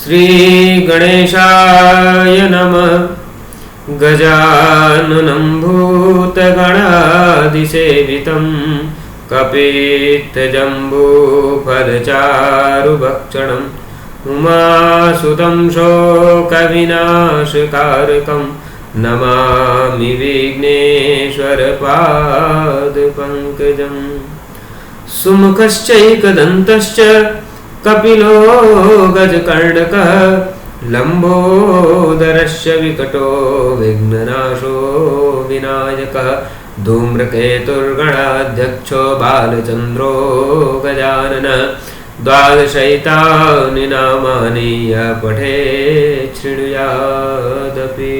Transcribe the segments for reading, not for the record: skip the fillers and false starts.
श्री गणेशाय नमः। गजाननं भूतगणादिसेवितं कपित्थजम्बूफलचारुभक्षणम् उमासुतं शोकविनाशकारकं नमामि विघ्नेश्वरपादपङ्कजम्। सुमुखश्चैकदन्तश्च कपिलो गजकर्णकः लम्बोदरस्य विकटो विघ्ननाशो विनायकः। धूम्रकेतुर्गणाध्यक्षो बालचन्द्रो गजाननः। द्वादशैतानि नामानि यः पठेत् शृणुयादपि।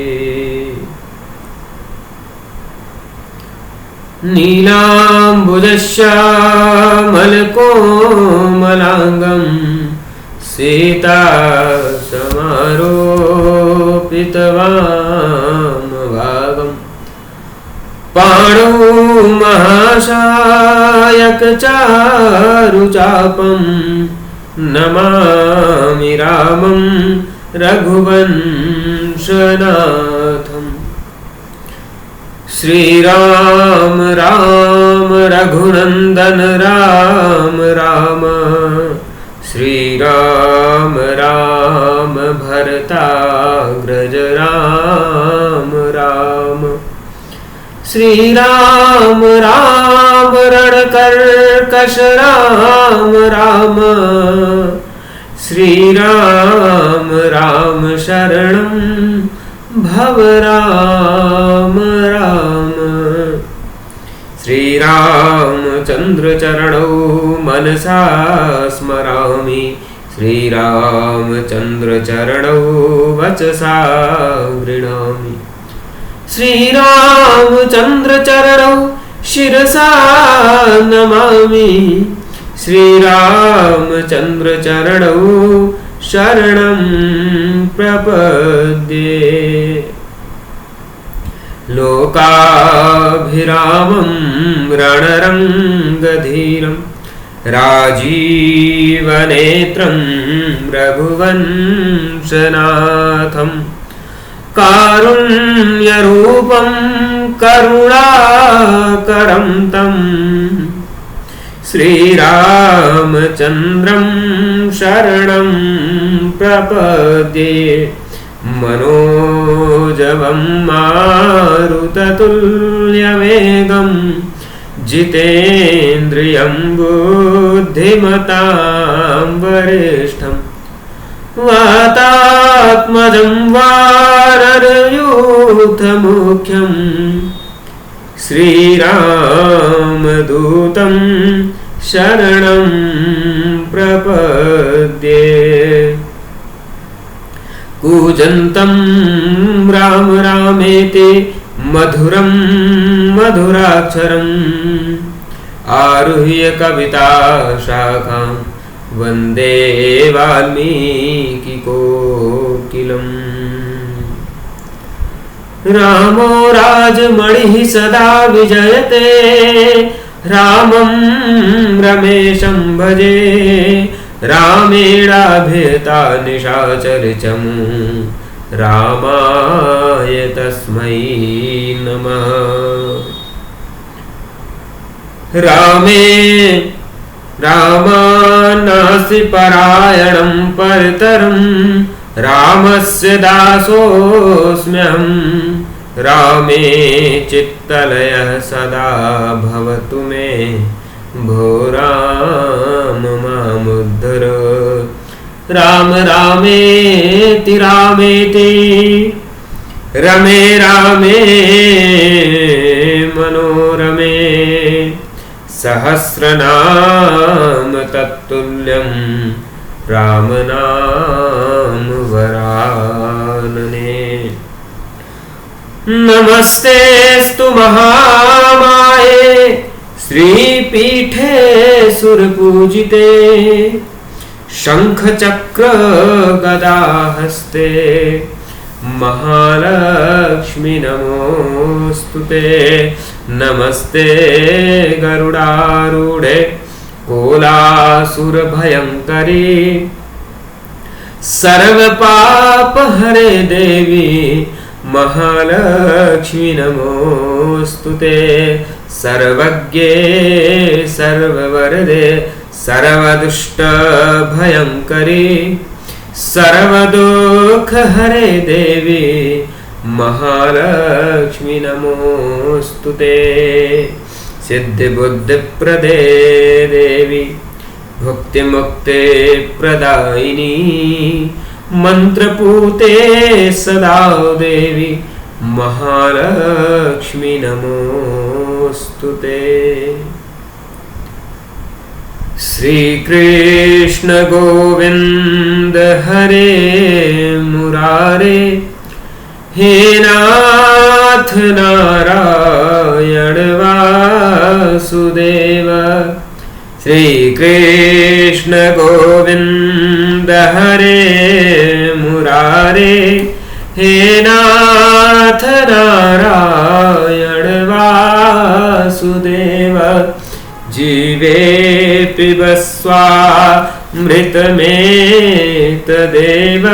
नीलाम्बुजश्यामलकोमलाङ्गं सीतासमारोपितवामभागम् पाणौ महाशायकचारुचापं नमामि रामं रघुवंशनाथम्। श्रीराम राम रघुनंदन राम राम श्रीराम राम भरताग्रज राम राम। श्रीराम राम रणकर्कश राम राम श्रीराम राम शरणं भव राम राम। श्रीरामचन्द्र चरणौ मनसा स्मरामि श्रीरामचन्द्र चरणौ वचसा गृह्णामि। श्रीरामचन्द्र चरणौ शिरसा नमामि श्रीरामचन्द्र चरणौ शरणं प्रपद्ये। लोकाभिरामं रणरङ्गधीरं राजीवनेत्रं रघुवंशनाथं। कारुण्यरूपं करुणाकरं तं श्रीरामचन्द्रं शरणं प्रपद्ये। मनोजवं मारुततुल्यवेगं जितेन्द्रियं बुद्धिमतां वरिष्ठं। वातात्मजं वानरयूथमुख्यं श्रीरामदूतं शरणं प्रपद्ये। कूजन्तं राम रामेति मधुरं मधुराक्षरम् आरुह्य कविताशाखां वन्दे वाल्मीकिकोकिलम्। रामो राजमणिः सदा विजयते रामं रमेशं भजे। रामेणाभिहता निशाचरचमू रामाय तस्मै नमः। रामे रामानासि परायणं परतरं रामस्य दासोऽस्म्यहं। रामे चित्तलयः सदा भवतु मे भो राम मामुद्धर। राम रामेति रामेति रमे रामे मनोरमे। सहस्रनाम तत्तुल्यं राम नाम वरानने। नमस्तेस्तु महामाये श्रीपीठे सुरपूजिते। शंख चक्र गदा हस्ते महालक्ष्मी नमोस्तुते। नमस्ते गरुडारूढे कोलासुर भयंकरी। सर्व पाप हरे देवी महालक्ष्मी नमोस्तुते। सर्वज्ञे सर्ववरदे सर्वदुष्ट भयंकरी सर्वदुख हरे देवी महालक्ष्मी नमोस्तुते। सिद्धि बुद्धि प्रदे देवी भुक्ति मुक्ति प्रदायिनी मंत्रपूते सदा देवी महालक्ष्मी नमोस्तुते। श्री कृष्ण गोविंद हरे मुरारे हे नाथ नारायण वासुदेव। श्री कृष्ण गोविंद हरे मुरारे हे नाथ नारायण वासुदेव। जीवे पिबस्वामृतमेतदेव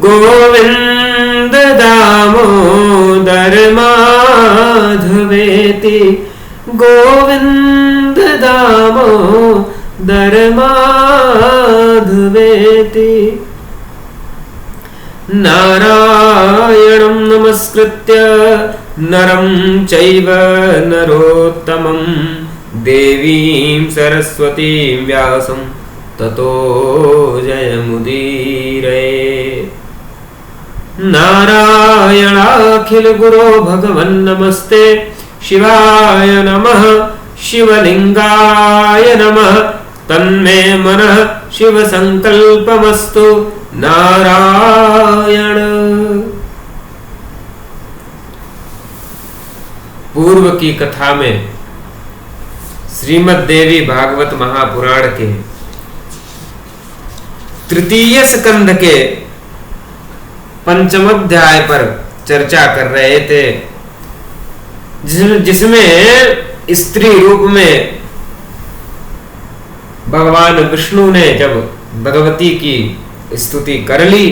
गोविंद दामोदर माधवेति गोविंद दामोदर माधवेति। नारायणं नमस्कृत्य नरं चैव नरोत्तमं देवीं सरस्वतीं व्यासं ततो जयमुदीरये। नारायणाखिल गुरो भगवन् नमस्ते शिवाय नमः शिवलिंगाय नमः तन्मे मनः शिव संकल्पमस्तु। नारायण। पूर्व की कथा में श्रीमद् देवी भागवत महापुराण के तृतीय स्कंध के पंचम अध्याय पर चर्चा कर रहे थे, जिसमें स्त्री रूप में भगवान विष्णु ने जब भगवती की स्तुति कर ली,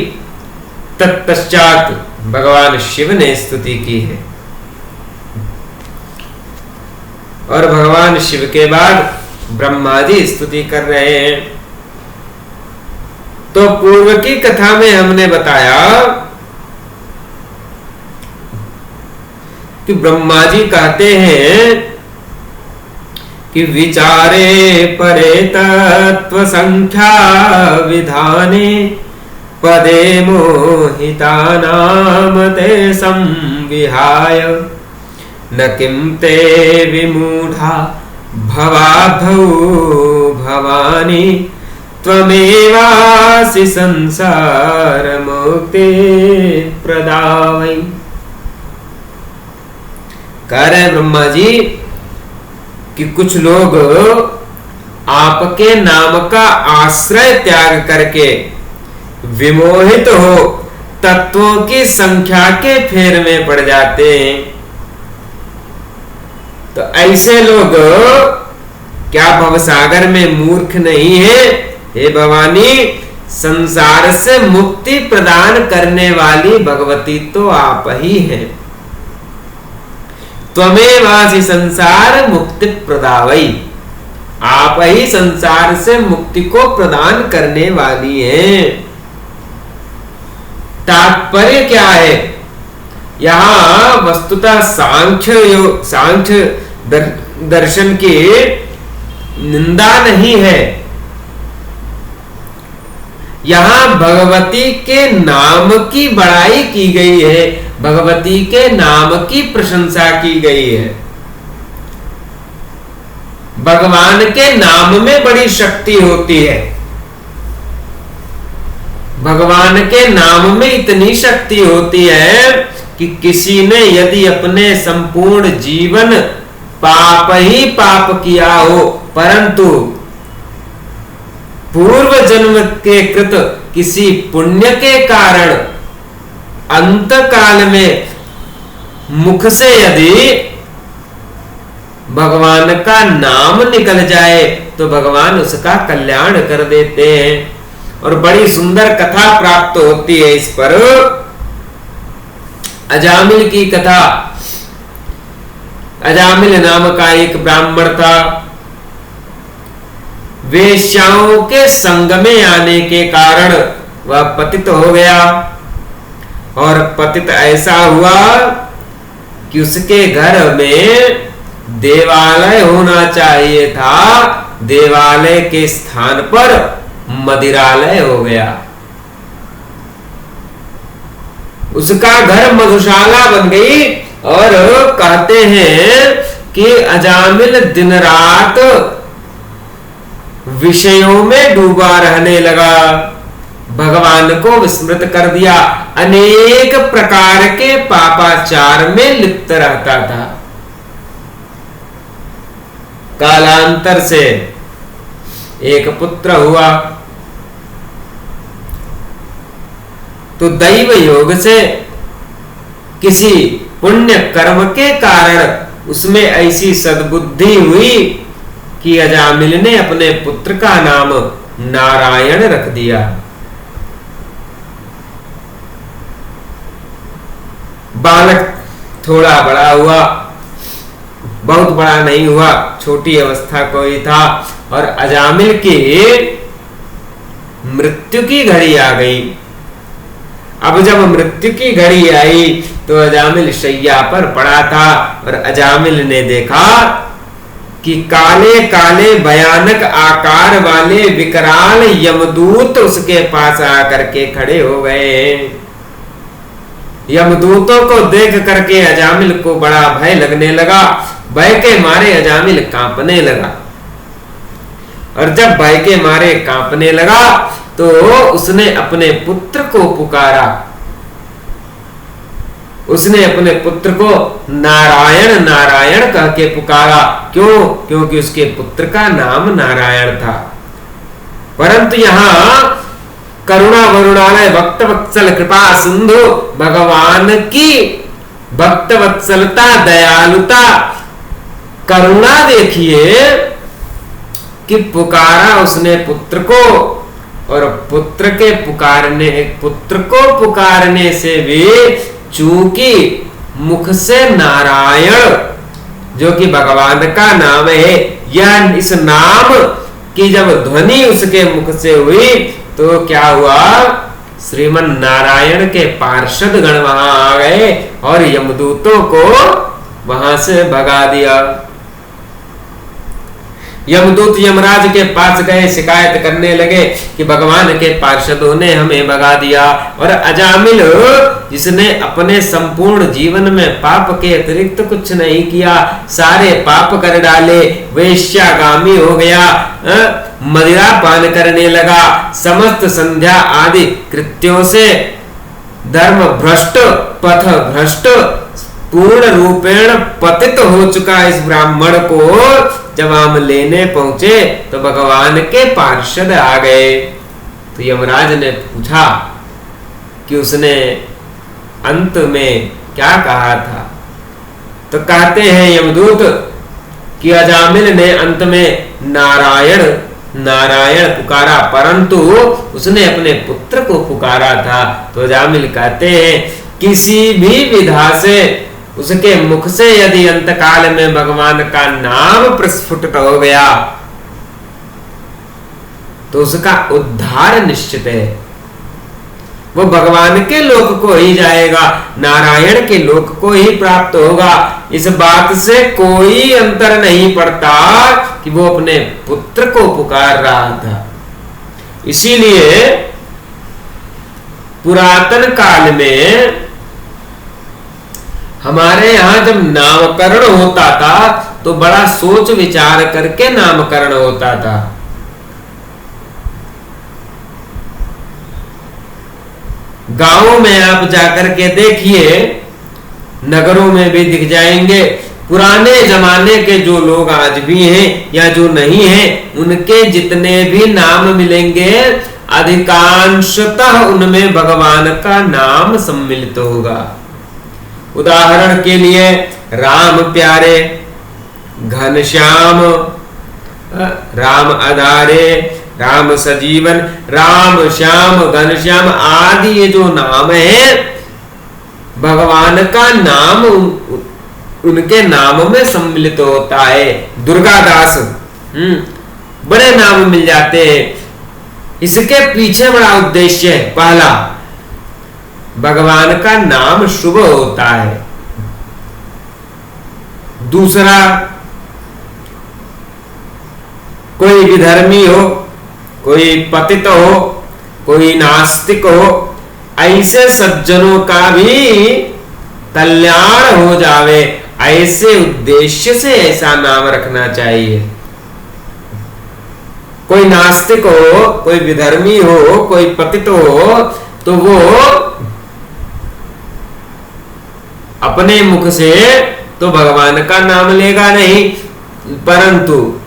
तत्पश्चात भगवान शिव ने स्तुति की है और भगवान शिव के बाद ब्रह्मा जी स्तुति कर रहे हैं। तो पूर्व की कथा में हमने बताया कि ब्रह्मा जी कहते हैं कि विचारे परे तत्व संख्या विधाने पदे मोहिता नाम ते संविहाय न किं ते विमूढ़ा भवाभौ भवानी त्वमेवासि संसार मुक्ति प्रदावै। कह रहे ब्रह्मा जी कि कुछ लोग आपके नाम का आश्रय त्याग करके विमोहित हो तत्वों की संख्या के फेर में पड़ जाते हैं। तो ऐसे लोग क्या भवसागर में मूर्ख नहीं है? हे भवानी, संसार से मुक्ति प्रदान करने वाली भगवती तो आप ही हैं। त्वमेवासि संसार मुक्ति प्रदावई, आप ही संसार से मुक्ति को प्रदान करने वाली हैं। तात्पर्य क्या है? यहाँ वस्तुतः सांख्य दर्शन की निंदा नहीं है, यहाँ भगवती के नाम की बड़ाई की गई है, भगवती के नाम की प्रशंसा की गई है। भगवान के नाम में बड़ी शक्ति होती है। भगवान के नाम में इतनी शक्ति होती है कि किसी ने यदि अपने संपूर्ण जीवन पाप ही पाप किया हो, परंतु पूर्व जन्म के कृत किसी पुण्य के कारण अंत काल में मुख से यदि भगवान का नाम निकल जाए तो भगवान उसका कल्याण कर देते हैं। और बड़ी सुंदर कथा प्राप्त होती है इस पर। अजामिल की कथा। अजामिल नाम का एक ब्राह्मण था। वेश्याओं के संग में आने के कारण वह पतित हो गया, और पतित ऐसा हुआ कि उसके घर में देवालय होना चाहिए था, देवालय के स्थान पर मदिरालय हो गया। उसका घर मधुशाला बन गई। और कहते हैं कि अजामिल दिन रात विषयों में डूबा रहने लगा, भगवान को विस्मृत कर दिया, अनेक प्रकार के पापाचार में लिप्त रहता था। कालांतर से एक पुत्र हुआ, तो दैव योग से किसी पुण्य कर्म के कारण उसमें ऐसी सद्बुद्धि हुई कि अजामिल ने अपने पुत्र का नाम नारायण रख दिया। बालक थोड़ा बड़ा हुआ, बहुत बड़ा नहीं हुआ, छोटी अवस्था को ही था, और अजामिल की मृत्यु की घड़ी आ गई। अब जब मृत्यु की घड़ी आई तो अजामिल शैया पर पड़ा था, और अजामिल ने देखा कि काले काले भयानक आकार वाले विकराल यमदूत उसके पास आकर के खड़े हो गए। यमदूतों को देख करके अजामिल को बड़ा भय लगने लगा। भय के मारे अजामिल कांपने लगा, और जब भय के मारे कांपने लगा तो उसने अपने पुत्र को पुकारा। उसने अपने पुत्र को नारायण नारायण कह के पुकारा। क्यों? क्योंकि उसके पुत्र का नाम नारायण था। परंतु यहाँ करुणा वरुणालय भक्त वत्सल कृपा सिंधु भगवान की भक्त वत्सलता, दयालुता, करुणा देखिए कि पुकारा उसने पुत्र को, और पुत्र को पुकारने से भी चूंकि मुख से नारायण जो कि भगवान का नाम है, यह इस नाम की जब ध्वनि उसके मुख से हुई तो क्या हुआ, श्रीमन नारायण के पार्षद गण वहां आ गए और यमदूतों को वहां से भगा दिया। यमदूत यमराज के पास गए, शिकायत करने लगे कि भगवान के पार्षदों ने हमें भगा दिया। और अजामिल जिसने अपने संपूर्ण जीवन में पाप के अतिरिक्त कुछ नहीं किया, सारे पाप कर डाले, वेश्यागामी हो गया, मदिरा पान करने लगा, समस्त संध्या आदि कृत्यों से धर्म भ्रष्ट, पथ भ्रष्ट, पूर्ण रूपेण पतित हो चुका इस ब्राह्मण को जब हम लेने पहुंचे तो भगवान के पार्षद आ गए। तो यमराज ने पूछा कि उसने अंत में क्या कहा था। तो कहते हैं यमदूत कि अजामिल ने अंत में नारायण नारायण पुकारा, परंतु उसने अपने पुत्र को पुकारा था। तो अजामिल कहते हैं किसी भी विधा से उसके मुख से यदि अंतकाल में भगवान का नाम प्रस्फुटित हो गया तो उसका उद्धार निश्चित है। वो भगवान के लोक को ही जाएगा, नारायण के लोक को ही प्राप्त होगा। इस बात से कोई अंतर नहीं पड़ता कि वो अपने पुत्र को पुकार रहा था। इसीलिए पुरातन काल में हमारे यहां जब नामकरण होता था तो बड़ा सोच विचार करके नामकरण होता था। गांवों में आप जाकर के देखिए, नगरों में भी दिख जाएंगे, पुराने जमाने के जो लोग आज भी हैं या जो नहीं हैं, उनके जितने भी नाम मिलेंगे अधिकांशतः उनमें भगवान का नाम सम्मिलित होगा। उदाहरण के लिए राम प्यारे, घनश्याम, राम आधारे, राम सजीवन, राम श्याम, घनश्याम आदि ये जो नाम है, भगवान का नाम उनके नाम में सम्मिलित होता है। दुर्गादास, बड़े नाम मिल जाते हैं। इसके पीछे बड़ा उद्देश्य है। पहला, भगवान का नाम शुभ होता है। दूसरा, कोई विधर्मी हो, कोई पतित हो, कोई नास्तिक हो, ऐसे सज्जनों का भी कल्याण हो जावे, ऐसे उद्देश्य से ऐसा नाम रखना चाहिए। कोई नास्तिक हो, कोई विधर्मी हो, कोई पतित हो, तो वो अपने मुख से तो भगवान का नाम लेगा नहीं, परंतु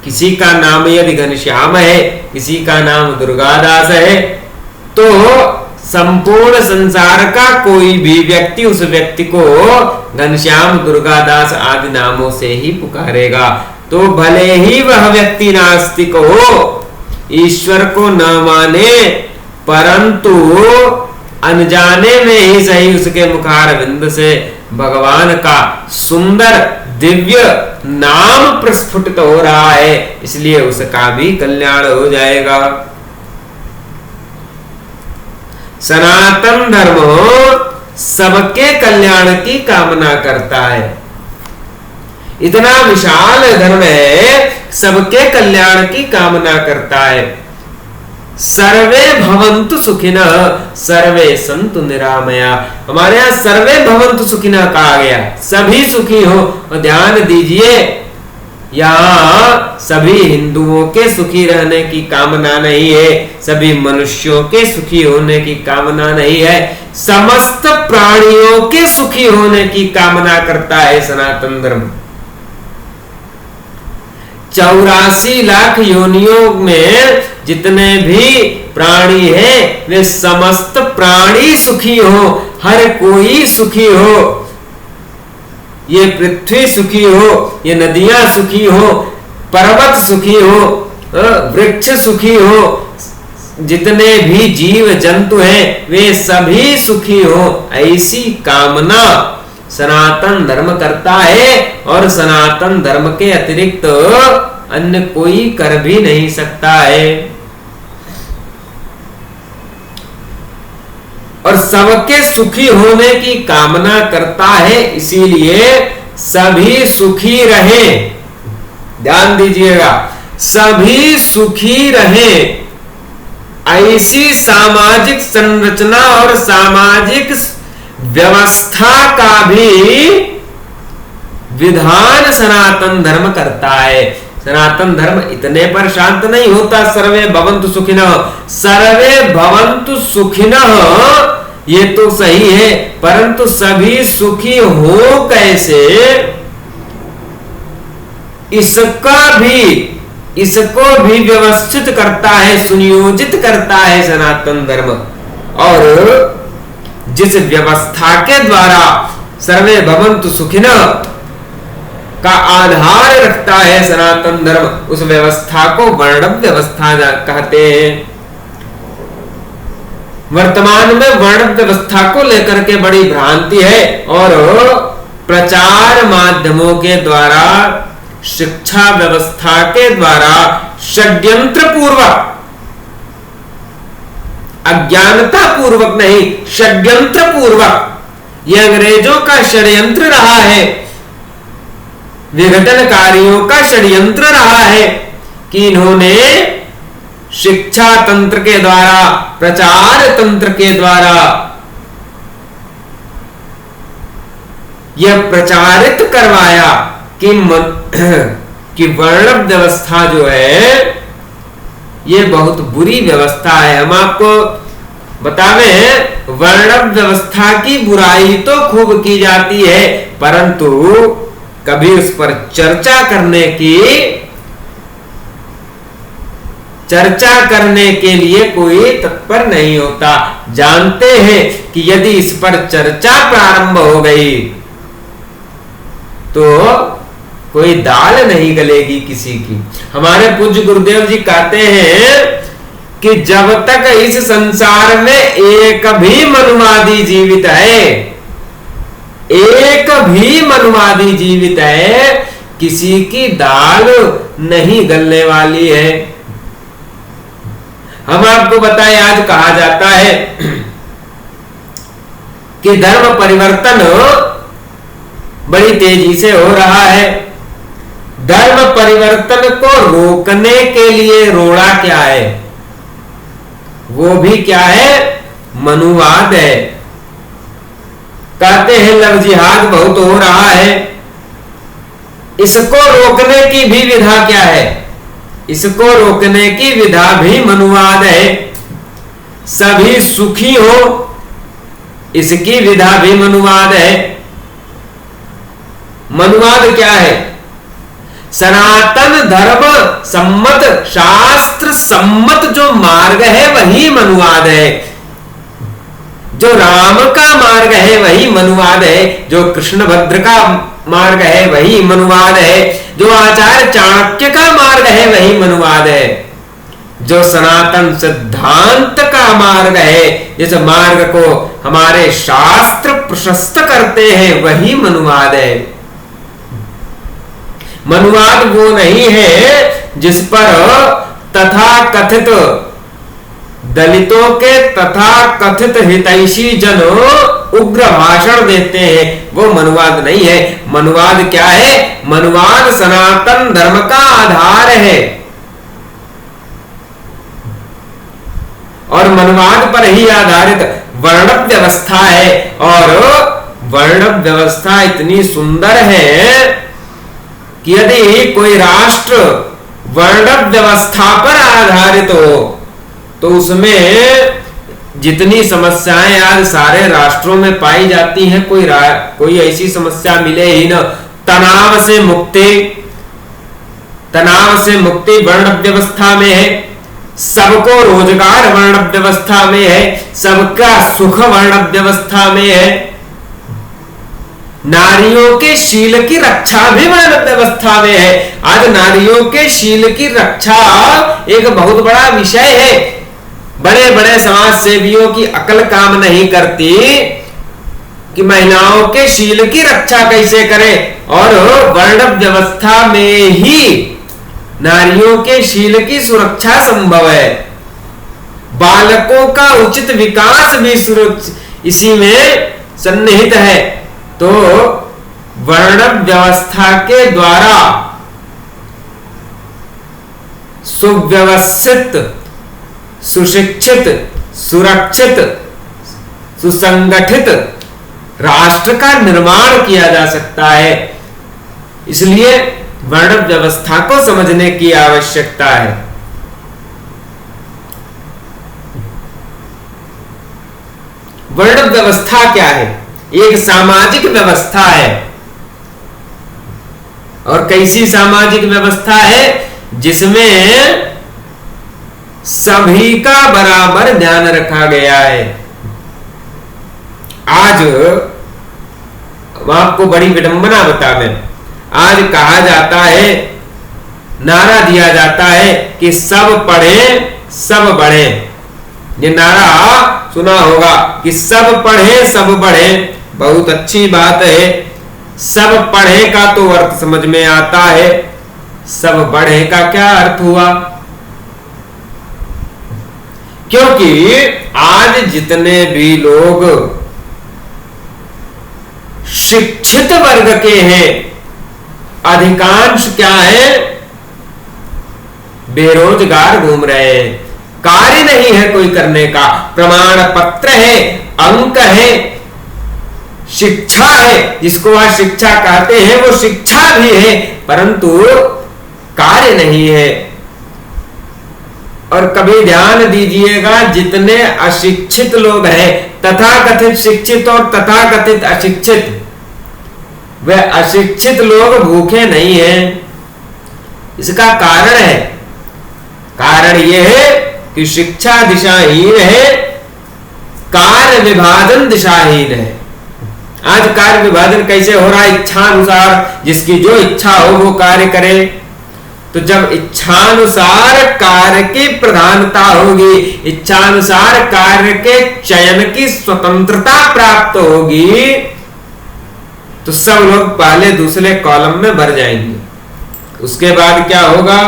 किसी का नाम यदि घनश्याम है, किसी का नाम दुर्गादास है, तो संपूर्ण संसार का कोई भी व्यक्ति उस व्यक्ति को घनश्याम, दुर्गादास आदि नामों से ही पुकारेगा। तो भले ही वह व्यक्ति नास्तिक हो, ईश्वर को न माने, परंतु अनजाने में ही सही उसके मुखार बिंद से भगवान का सुंदर दिव्य नाम प्रस्फुटित हो रहा है, इसलिए उसका भी कल्याण हो जाएगा। सनातन धर्म सबके कल्याण की कामना करता है। इतना विशाल धर्म है, सबके कल्याण की कामना करता है। सर्वे भवन्तु सुखिनः, सर्वे सन्तु निरामया। हमारे यहाँ सर्वे भवन्तु सुखिनः कहा गया, सभी सुखी हो। और ध्यान दीजिए, यहाँ सभी हिंदुओं के सुखी रहने की कामना नहीं है, सभी मनुष्यों के सुखी होने की कामना नहीं है, समस्त प्राणियों के सुखी होने की कामना करता है सनातन धर्म। 84 लाख योनियों में जितने भी प्राणी हैं, वे समस्त प्राणी सुखी हो, हर कोई सुखी हो। ये पृथ्वी सुखी हो, ये नदियां सुखी हो, पर्वत सुखी हो, वृक्ष सुखी हो, जितने भी जीव जंतु हैं वे सभी सुखी हो, ऐसी कामना सनातन धर्म करता है। और सनातन धर्म के अतिरिक्त अन्य कोई कर भी नहीं सकता है। और सबके सुखी होने की कामना करता है, इसीलिए सभी सुखी रहें। ध्यान दीजिएगा, सभी सुखी रहें, ऐसी सामाजिक संरचना और सामाजिक व्यवस्था का भी विधान सनातन धर्म करता है। सनातन धर्म इतने पर शांत नहीं होता, सर्वे भवन्तु सुखिनः, सर्वे भवन्तु सुखिनः ये तो सही है, परंतु सभी सुखी हो कैसे, इसको भी व्यवस्थित करता है, सुनियोजित करता है सनातन धर्म। और जिस व्यवस्था के द्वारा सर्वे भवन्तु सुखिनः का आधार रखता है सनातन धर्म, उस व्यवस्था को वर्णम व्यवस्था कहते हैं। वर्तमान में वर्ण व्यवस्था को लेकर के बड़ी भ्रांति है, और प्रचार माध्यमों के द्वारा, शिक्षा व्यवस्था के द्वारा षड्यंत्र पूर्वक, अज्ञानता पूर्वक नहीं, षड्यंत्र पूर्वक, यह अंग्रेजों का षड्यंत्र रहा है, विघटनकारियों का षड्यंत्र रहा है कि इन्होंने शिक्षा तंत्र के द्वारा, प्रचार तंत्र के द्वारा यह प्रचारित करवाया कि वर्ण व्यवस्था जो है ये बहुत बुरी व्यवस्था है। हम आपको बतावे, वर्ण व्यवस्था की बुराई तो खूब की जाती है, परंतु कभी उस पर चर्चा करने के लिए कोई तत्पर नहीं होता। जानते हैं कि यदि इस पर चर्चा प्रारंभ हो गई तो कोई दाल नहीं गलेगी किसी की। हमारे पूज्य गुरुदेव जी कहते हैं कि जब तक इस संसार में एक भी मनुवादी जीवित है, एक भी मनुवादी जीवित है, किसी की दाल नहीं गलने वाली है। हम आपको बताएं, आज कहा जाता है कि धर्म परिवर्तन बड़ी तेजी से हो रहा है। धर्म परिवर्तन को रोकने के लिए रोड़ा क्या है? वो भी क्या है? मनुवाद है। कहते हैं लव जिहाद बहुत हो रहा है, इसको रोकने की भी विधा क्या है? इसको रोकने की विधा भी मनुवाद है। सभी सुखी हो, इसकी विधा भी मनुवाद है। मनुवाद क्या है? सनातन धर्म सम्मत, शास्त्र सम्मत जो मार्ग है वही मनुवाद है। जो राम का मार्ग है वही मनुवाद है, जो कृष्ण भद्र का मार्ग है वही मनुवाद है, जो आचार्य चाणक्य का मार्ग है वही मनुवाद है, जो सनातन सिद्धांत का मार्ग है, जिस मार्ग को हमारे शास्त्र प्रशस्त करते हैं वही मनुवाद है। मनुवाद वो नहीं है जिस पर तथा कथित दलितों के तथा कथित हितैषी जन उग्र भाषण देते हैं, वो मनुवाद नहीं है। मनुवाद क्या है? मनुवाद सनातन धर्म का आधार है और मनुवाद पर ही आधारित वर्ण व्यवस्था है। और वर्ण व्यवस्था इतनी सुंदर है कि यदि कोई राष्ट्र वर्ण व्यवस्था पर आधारित हो तो उसमें जितनी समस्याएं आज सारे राष्ट्रों में पाई जाती हैं, कोई ऐसी समस्या मिले ही न। तनाव से मुक्ति वर्ण व्यवस्था में है, सबको रोजगार वर्ण व्यवस्था में है, सबका सुख वर्ण व्यवस्था में है, नारियों के शील की रक्षा भी वर्ण व्यवस्था में है। आज नारियों के शील की रक्षा एक बहुत बड़ा विषय है। बड़े बड़े समाज सेवियों की अकल काम नहीं करती कि महिलाओं के शील की रक्षा कैसे करें, और वर्ण व्यवस्था में ही नारियों के शील की सुरक्षा संभव है। बालकों का उचित विकास भी इसी में सन्निहित है। तो वर्ण व्यवस्था के द्वारा सुव्यवस्थित, सुशिक्षित, सुरक्षित, सुसंगठित राष्ट्र का निर्माण किया जा सकता है। इसलिए वर्ण व्यवस्था को समझने की आवश्यकता है। वर्ण व्यवस्था क्या है? एक सामाजिक व्यवस्था है। और कैसी सामाजिक व्यवस्था है? जिसमें सभी का बराबर ध्यान रखा गया है। आज आपको बड़ी विडंबना बता दें, आज कहा जाता है, नारा दिया जाता है कि सब पढ़े सब बढ़े। ये नारा सुना होगा कि सब पढ़े सब बढ़े। बहुत अच्छी बात है। सब पढ़े का तो अर्थ समझ में आता है, सब बढ़े का क्या अर्थ हुआ? क्योंकि आज जितने भी लोग शिक्षित वर्ग के हैं, अधिकांश क्या है? बेरोजगार घूम रहे हैं। कार्य नहीं है कोई करने का। प्रमाण पत्र है, अंक है, शिक्षा है, जिसको आज शिक्षा कहते हैं, वो शिक्षा भी है, परंतु कार्य नहीं है। और कभी ध्यान दीजिएगा, जितने अशिक्षित लोग हैं, तथाकथित शिक्षित और तथाकथित अशिक्षित, वे अशिक्षित लोग भूखे नहीं हैं। इसका कारण है, कारण यह है कि शिक्षा दिशाहीन है, कार्य विभाजन दिशाहीन है। आज कार्य विभाजन कैसे हो रहा है? इच्छानुसार, जिसकी जो इच्छा हो वो कार्य करे। तो जब इच्छानुसार कार्य की प्रधानता होगी, इच्छानुसार कार्य के चयन की स्वतंत्रता प्राप्त होगी, तो सब लोग पहले दूसरे कॉलम में भर जाएंगे। उसके बाद क्या होगा?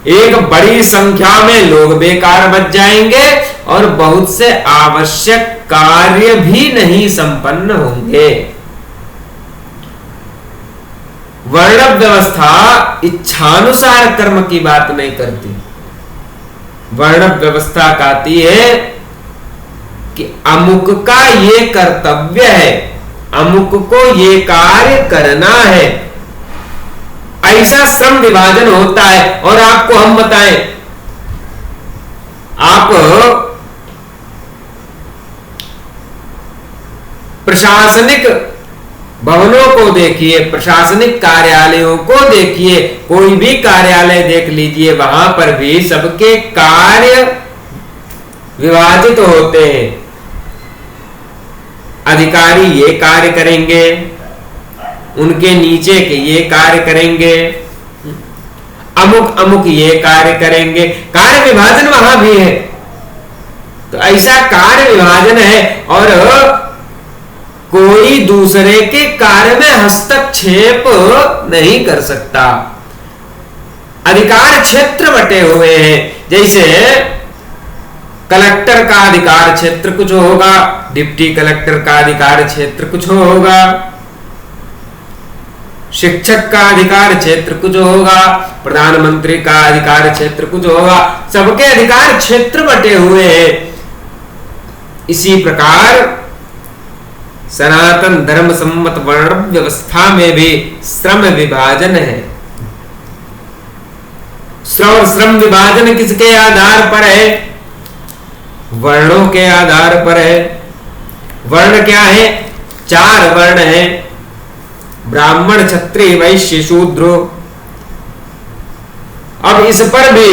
एक बड़ी संख्या में लोग बेकार बच जाएंगे और बहुत से आवश्यक कार्य भी नहीं संपन्न होंगे। वर्ण व्यवस्था इच्छानुसार कर्म की बात नहीं करती। वर्ण व्यवस्था कहती है कि अमुक का ये कर्तव्य है, अमुक को ये कार्य करना है, ऐसा श्रम विभाजन होता है। और आपको हम बताएं, आप प्रशासनिक भवनों को देखिए, प्रशासनिक कार्यालयों को देखिए, कोई भी कार्यालय देख लीजिए, वहां पर भी सबके कार्य विभाजित होते हैं। अधिकारी ये कार्य करेंगे, उनके नीचे के ये कार्य करेंगे, अमुक अमुक ये कार्य करेंगे। कार्य विभाजन वहां भी है। तो ऐसा कार्य विभाजन है और कोई दूसरे के कार्य में हस्तक्षेप नहीं कर सकता। अधिकार क्षेत्र बटे हुए हैं। जैसे कलेक्टर का अधिकार क्षेत्र कुछ होगा, डिप्टी कलेक्टर का अधिकार क्षेत्र कुछ होगा, शिक्षक का अधिकार क्षेत्र कुछ होगा, प्रधानमंत्री का अधिकार क्षेत्र कुछ होगा। सबके अधिकार क्षेत्र बटे हुए हैं। इसी प्रकार सनातन धर्म सम्मत वर्ण व्यवस्था में भी श्रम विभाजन है। श्रम विभाजन किसके आधार पर है? वर्णों के आधार पर है। वर्ण क्या है? 4 वर्ण है, ब्राह्मण, क्षत्रिय, वैश्य, शूद्र। अब इस पर भी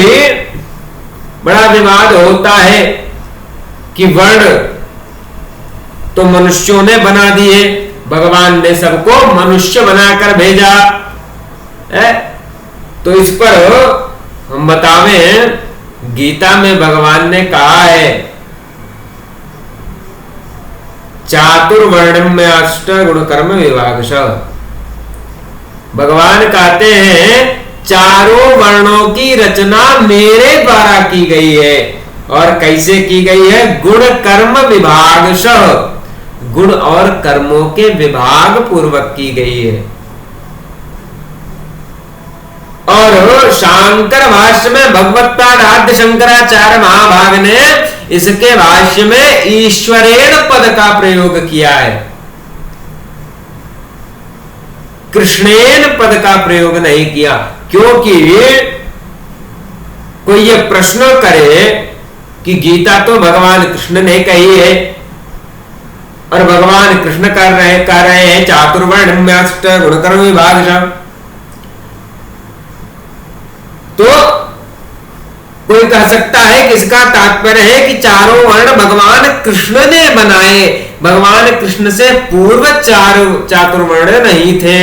बड़ा विवाद होता है कि वर्ण तो मनुष्यों ने बना दिए, भगवान ने सबको मनुष्य बनाकर भेजा है। तो इस पर हम बतावें, गीता में भगवान ने कहा है चातुर्वर्ण्यम में अष्ट गुण कर्म विभागश। भगवान कहते हैं चारों वर्णों की रचना मेरे द्वारा की गई है। और कैसे की गई है? गुण कर्म विभागश, गुण और कर्मों के विभाग पूर्वक की गई है। और शांकर भाष्य में भगवत्पाद आद्य शंकराचार्य महाभाग ने इसके भाष्य में ईश्वरेण पद का प्रयोग किया है, कृष्णेन पद का प्रयोग नहीं किया। क्योंकि कोई ये प्रश्न करे कि गीता तो भगवान कृष्ण ने कही है और भगवान कृष्ण कर रहे हैं चातुर्वर्ण्यष्ट गुणकर्म विभाग। तो कोई कह सकता है कि इसका तात्पर्य है कि चारों वर्ण भगवान कृष्ण ने बनाए, भगवान कृष्ण से पूर्व चातुर्वर्ण नहीं थे।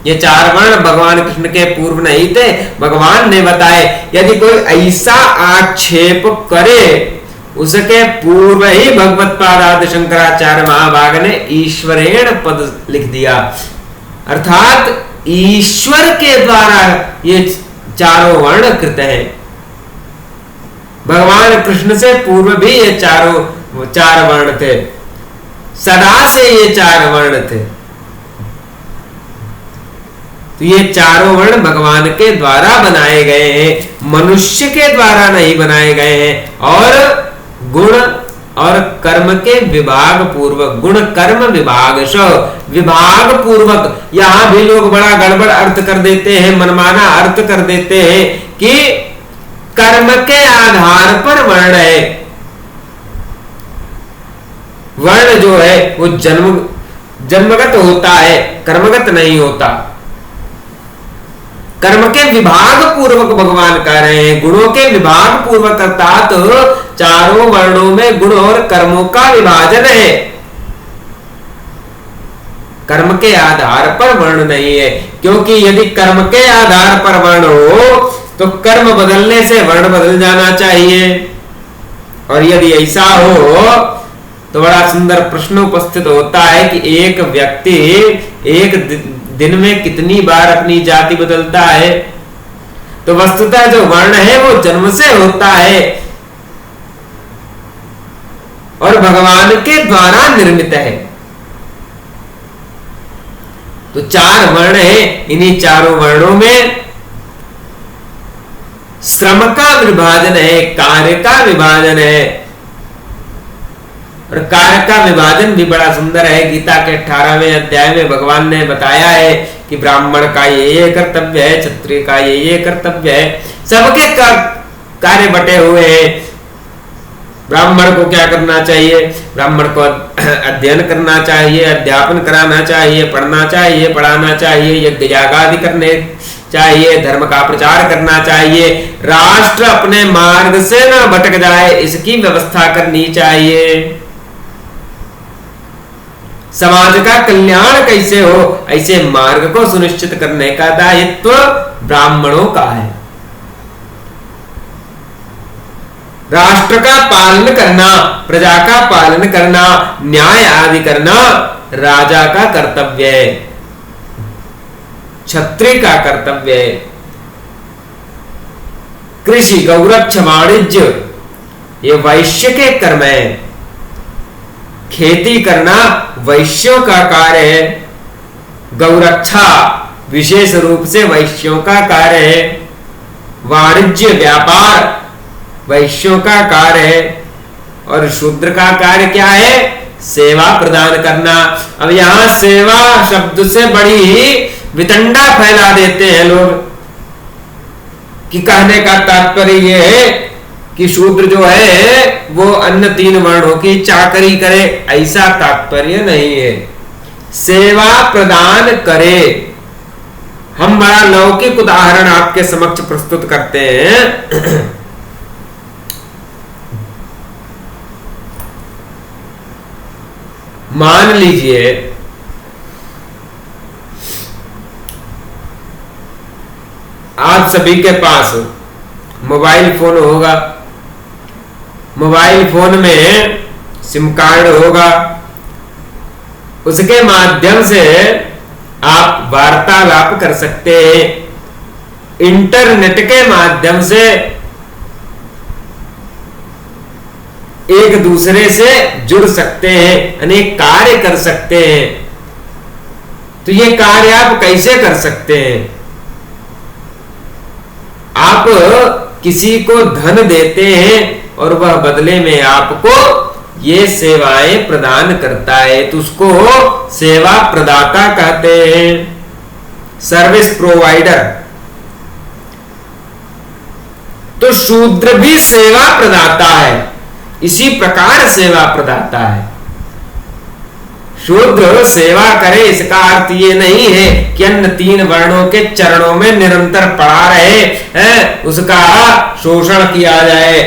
ये 4 वर्ण भगवान कृष्ण के पूर्व नहीं थे, भगवान ने बताए। यदि कोई ऐसा आक्षेप करे, उसके पूर्व ही भगवत्पाद आदि शंकराचार्य महाभाग ने ईश्वरेण पद लिख दिया, अर्थात ईश्वर के द्वारा ये चारों वर्ण कृत है। भगवान कृष्ण से पूर्व भी ये 4 वर्ण थे, सदा से ये 4 वर्ण थे। तो ये चारों वर्ण भगवान के द्वारा बनाए गए हैं, मनुष्य के द्वारा नहीं बनाए गए हैं। और गुण और कर्म के विभाग पूर्वक, गुण कर्म विभाग विभाग पूर्वक। यहां भी लोग बड़ा गड़बड़ अर्थ कर देते हैं, मनमाना अर्थ कर देते हैं कि कर्म के आधार पर वर्ण है। वर्ण जो है वो जन्मगत होता है, कर्मगत नहीं होता। कर्म के विभाग पूर्वक भगवान कह रहे हैं, गुणों के विभाग पूर्वक, अर्थात चारों वर्णों में गुण और कर्मों का विभाजन है। कर्म के आधार पर वर्ण नहीं है, क्योंकि यदि कर्म के आधार पर वर्ण हो तो कर्म बदलने से वर्ण बदल जाना चाहिए। और यदि ऐसा हो तो बड़ा सुंदर प्रश्न उपस्थित होता है कि एक व्यक्ति एक दिन में कितनी बार अपनी जाति बदलता है। तो वस्तुतः जो वर्ण है वो जन्म से होता है और भगवान के द्वारा निर्मित है। तो 4 वर्ण है, इन्हीं चारों वर्णों में श्रम का विभाजन है, कार्य का विभाजन है। और कार्य का विभाजन भी बड़ा सुंदर है। गीता के 18वें अध्याय में भगवान ने बताया है कि ब्राह्मण का ये कर्तव्य है, क्षत्रिय का ये कर्तव्य है। सबके कार्य बटे हुए हैं। ब्राह्मण को क्या करना चाहिए? ब्राह्मण को अध्ययन करना चाहिए, अध्यापन कराना चाहिए, पढ़ना चाहिए, पढ़ाना चाहिए, यज्ञ याग आदि करने चाहिए, धर्म का प्रचार करना चाहिए, राष्ट्र अपने मार्ग से न भटक जाए इसकी व्यवस्था करनी चाहिए। समाज का कल्याण कैसे हो, ऐसे मार्ग को सुनिश्चित करने का दायित्व ब्राह्मणों का है। राष्ट्र का पालन करना, प्रजा का पालन करना, न्याय आदि करना राजा का कर्तव्य है, क्षत्रिय का कर्तव्य है। कृषि, गौरक्ष, वाणिज्य ये वैश्य के कर्म है। खेती करना वैश्यों का कार्य है। गौरक्षा विशेष रूप से वैश्यों का कार्य है। वाणिज्य व्यापार वैश्यों का कार्य है। और शूद्र का कार्य क्या है? सेवा प्रदान करना। अब यहां सेवा शब्द से बड़ी वितंडा फैला देते हैं लोग कि कहने का तात्पर्य यह है कि शूद्र जो है वो अन्य 3 वर्णों की चाकरी करे, ऐसा तात्पर्य नहीं है। सेवा प्रदान करे। हम बड़ा लौकिक उदाहरण आपके समक्ष प्रस्तुत करते हैं। मान लीजिए आप सभी के पास मोबाइल फोन होगा। मोबाइल फोन में सिम कार्ड होगा। उसके माध्यम से आप वार्तालाप कर सकते हैं। इंटरनेट के माध्यम से एक दूसरे से जुड़ सकते हैं, अनेक कार्य कर सकते हैं। तो ये कार्य आप कैसे कर सकते हैं? आप किसी को धन देते हैं और वह बदले में आपको ये सेवाएं प्रदान करता है, तो उसको सेवा प्रदाता कहते हैं, सर्विस प्रोवाइडर। तो शूद्र भी सेवा प्रदाता है, इसी प्रकार सेवा प्रदाता है। शूद्र सेवा करे इसका अर्थ ये नहीं है कि अन्य 3 वर्णों के चरणों में निरंतर पड़ा रहे, उसका शोषण किया जाए,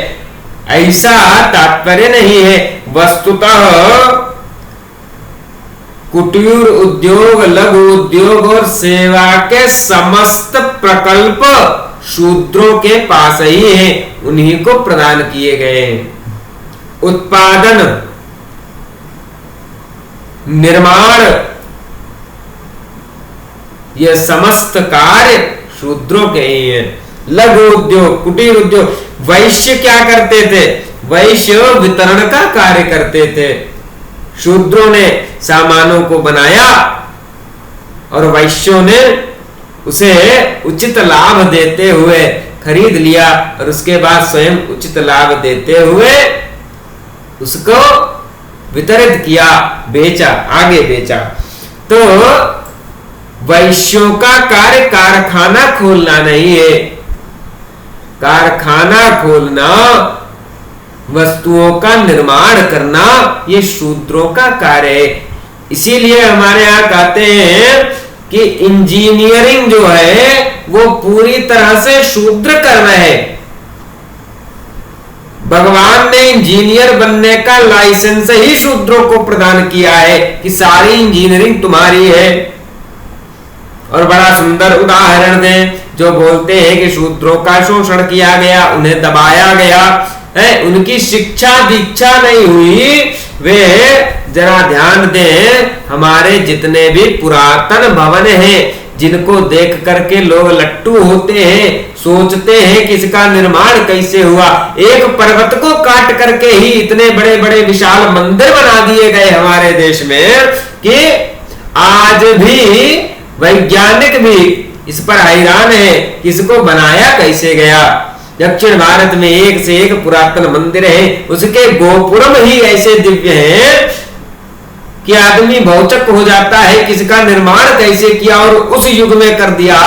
ऐसा तात्पर्य नहीं है। वस्तुतः कुटीर उद्योग, लघु उद्योग और सेवा के समस्त प्रकल्प शूद्रों के पास ही है, उन्हीं को प्रदान किए गए हैं। उत्पादन, निर्माण, ये समस्त कार्य शूद्रों के ही हैं। लघु उद्योग, कुटीर उद्योग, वैश्य क्या करते थे? वैश्य वितरण का कार्य करते थे। शूद्रों ने सामानों को बनाया और वैश्यों ने उसे उचित लाभ देते हुए खरीद लिया और उसके बाद स्वयं उचित लाभ देते हुए उसको वितरित किया, बेचा, आगे बेचा। तो वैश्यों का कार्य कारखाना खोलना नहीं है। कारखाना खोलना, वस्तुओं का निर्माण करना, ये शूद्रों का कार्य है। इसीलिए हमारे यहां कहते हैं कि इंजीनियरिंग जो है वो पूरी तरह से शूद्र कर्म है। भगवान ने इंजीनियर बनने का लाइसेंस ही शूद्रों को प्रदान किया है कि सारी इंजीनियरिंग तुम्हारी है। और बड़ा सुंदर उदाहरण दें, जो बोलते हैं कि शूद्रों का शोषण किया गया, उन्हें दबाया गया है, उनकी शिक्षा दीक्षा नहीं हुई। वे जरा ध्यान दें, हमारे जितने भी पुरातन भवन हैं जिनको देख करके लोग लट्टू होते हैं, सोचते हैं कि इसका निर्माण कैसे हुआ। एक पर्वत को काट करके ही इतने बड़े बड़े विशाल मंदिर बना दिए गए हमारे देश में कि आज भी वैज्ञानिक भी इस पर हैरान है कि इसको बनाया कैसे गया। दक्षिण भारत में एक से एक पुरातन मंदिर है, उसके गोपुरम ही ऐसे दिव्य हैं कि आदमी भौचक हो जाता है कि इसका निर्माण कैसे किया। और उस युग में कर दिया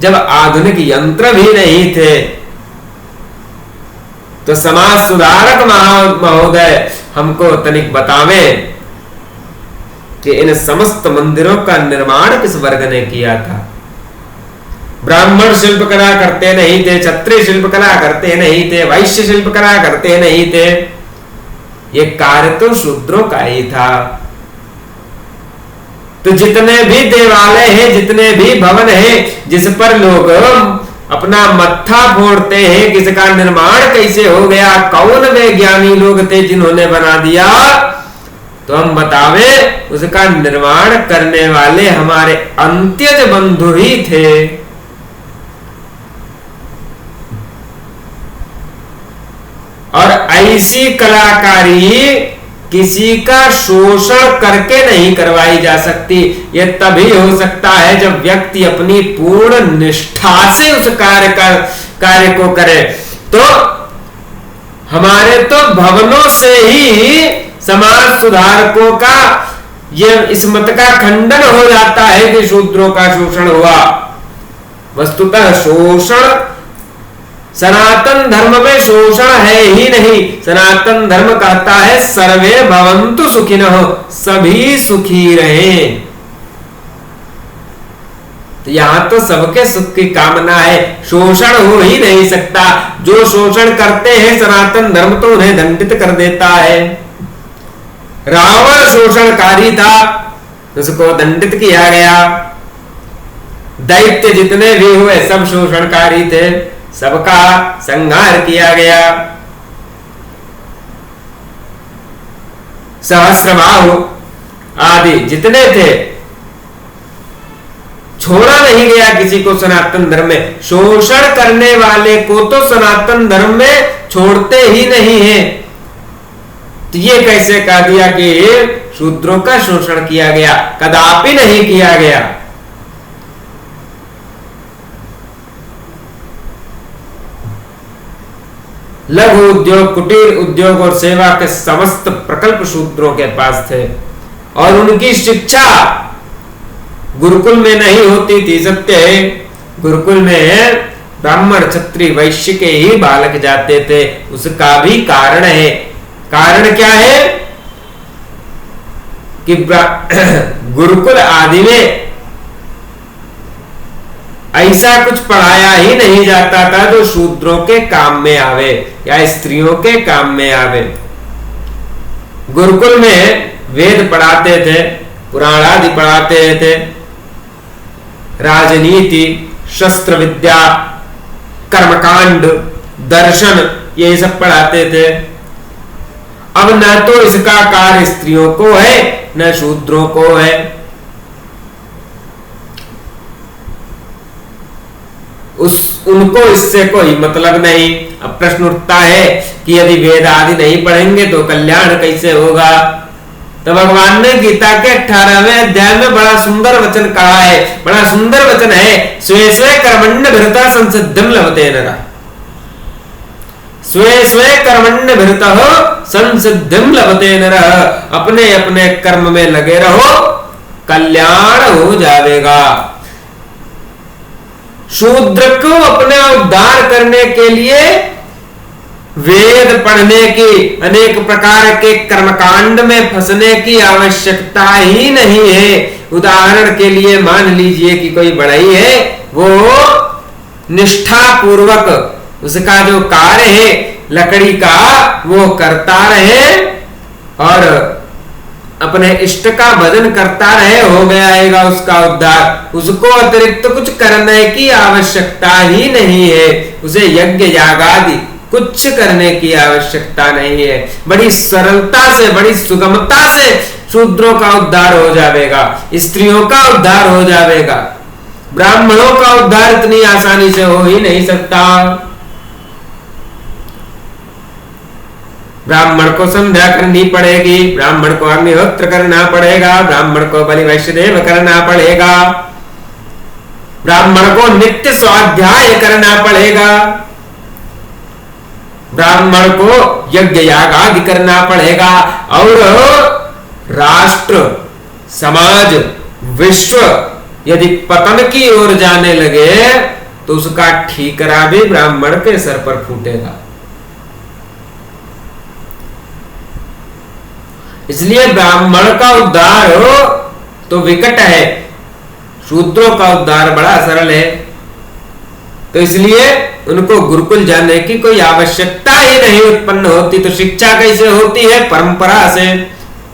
जब आधुनिक यंत्र भी नहीं थे। तो समाज सुधारक महोदय हमको तनिक बतावें कि इन समस्त मंदिरों का निर्माण किस वर्ग ने किया था। ब्राह्मण शिल्पकला करते नहीं थे, क्षत्रिय शिल्पकला करते नहीं थे, वैश्य शिल्पकला करते नहीं थे, ये कार्य तो शूद्रों का ही था। तो जितने भी देवालय हैं, जितने भी भवन हैं, जिस पर लोग अपना मत्था फोड़ते हैं कि इसका निर्माण कैसे हो गया, कौन वे ज्ञानी लोग थे जिन्होंने बना दिया, तो हम बतावे उसका निर्माण करने वाले हमारे अंत्यज बंधु ही थे। और ऐसी कलाकारी किसी का शोषण करके नहीं करवाई जा सकती। यह तभी हो सकता है जब व्यक्ति अपनी पूर्ण निष्ठा से उस कार्य को करे। तो हमारे तो भवनों से ही समाज सुधारकों का यह इस मत का खंडन हो जाता है कि शूद्रों का शोषण हुआ। वस्तुतः शोषण सनातन धर्म में शोषण है ही नहीं। सनातन धर्म कहता है सर्वे भवन्तु सुखिनः, सभी सुखी रहें। तो यहां तो सबके सुख की कामना है, शोषण हो ही नहीं सकता। जो शोषण करते हैं सनातन धर्म तो उन्हें दंडित कर देता है। रावण शोषणकारी था, उसको दंडित किया गया। दैत्य जितने भी हुए सब शोषणकारी थे, सबका संहार किया गया। सहस्रबाहु आदि जितने थे, छोड़ा नहीं गया किसी को सनातन धर्म में। शोषण करने वाले को तो सनातन धर्म में छोड़ते ही नहीं है। तो ये कैसे कह दिया कि शूद्रों का शोषण किया गया? कदापि नहीं किया गया। लघु उद्योग, कुटीर उद्योग और सेवा के समस्त प्रकल्प शूद्रों के पास थे और उनकी शिक्षा गुरुकुल में नहीं होती थी। सत्य है, गुरुकुल में ब्राह्मण क्षत्रिय वैश्य के ही बालक जाते थे। उसका भी कारण है। कारण क्या है कि गुरुकुल आदि में ऐसा कुछ पढ़ाया ही नहीं जाता था जो शूद्रों के काम में आवे या स्त्रियों के काम में आवे। गुरुकुल में वेद पढ़ाते थे, पुराण आदि पढ़ाते थे, राजनीति, शस्त्र विद्या, कर्मकांड, दर्शन, ये सब पढ़ाते थे। अब न तो इसका कार्य स्त्रियों को है न शूद्रों को है। उनको इससे कोई मतलब नहीं। अब प्रश्न उठता है कि यदि वेद आदि नहीं पढ़ेंगे तो कल्याण कैसे होगा? तो भगवान ने गीता के 18वें अध्याय में बड़ा सुंदर वचन कहा है। बड़ा सुंदर वचन है, स्वे स्वे कर्मण्यभिरता संसिद्धिं लभते नरः। स्वे स्वे कर्मण्यभिरतः संसिद्धिं लभते नरः। अपने अपने कर्म में लगे रहो, कल्याण हो जाएगा। शूद्र को अपने उद्धार करने के लिए वेद पढ़ने की, अनेक प्रकार के कर्मकांड में फंसने की आवश्यकता ही नहीं है। उदाहरण के लिए मान लीजिए कि कोई बढ़ई है, वो निष्ठा पूर्वक उसका जो कार्य है लकड़ी का वो करता रहे और अपने इष्ट का भजन करता रहे, हो गया उसका उद्धार। उसको अतिरिक्त कुछ करने की आवश्यकता ही नहीं है, उसे यज्ञ याग आदि कुछ करने की आवश्यकता नहीं है। बड़ी सरलता से, बड़ी सुगमता से शूद्रों का उद्धार हो जाएगा, स्त्रियों का उद्धार हो जाएगा। ब्राह्मणों का उद्धार इतनी आसानी से हो ही नहीं सकता। ब्राह्मण को संध्या करनी पड़ेगी, ब्राह्मण को अग्निहोत्र करना पड़ेगा, ब्राह्मण को बलि वैश्यदेव करना पड़ेगा, ब्राह्मण को नित्य स्वाध्याय करना पड़ेगा, ब्राह्मण को यज्ञ याग आदि करना पड़ेगा। और राष्ट्र, समाज, विश्व यदि पतन की ओर जाने लगे तो उसका ठीकरा भी ब्राह्मण के सर पर फूटेगा। इसलिए ब्राह्मण का उद्धार हो तो विकट है, शूद्रों का उद्धार बड़ा सरल है। तो इसलिए उनको गुरुकुल जाने की कोई आवश्यकता ही नहीं उत्पन्न होती। तो शिक्षा कैसे होती है? परंपरा से।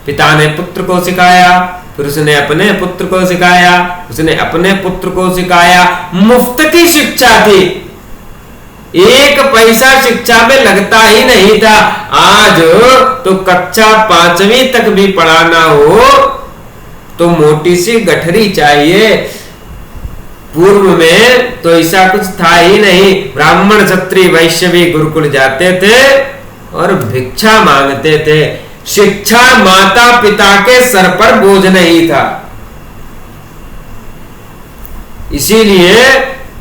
पिता ने पुत्र को सिखाया, फिर उसने अपने पुत्र को सिखाया, उसने अपने पुत्र को सिखाया। मुफ्त की शिक्षा थी, एक पैसा शिक्षा में लगता ही नहीं था। आज तो कक्षा 5वीं तक भी पढ़ाना हो तो मोटी सी गठरी चाहिए। पूर्व में तो ऐसा कुछ था ही नहीं। ब्राह्मण, क्षत्रिय, वैश्य भी गुरुकुल जाते थे और भिक्षा मांगते थे। शिक्षा माता पिता के सर पर बोझ नहीं था। इसीलिए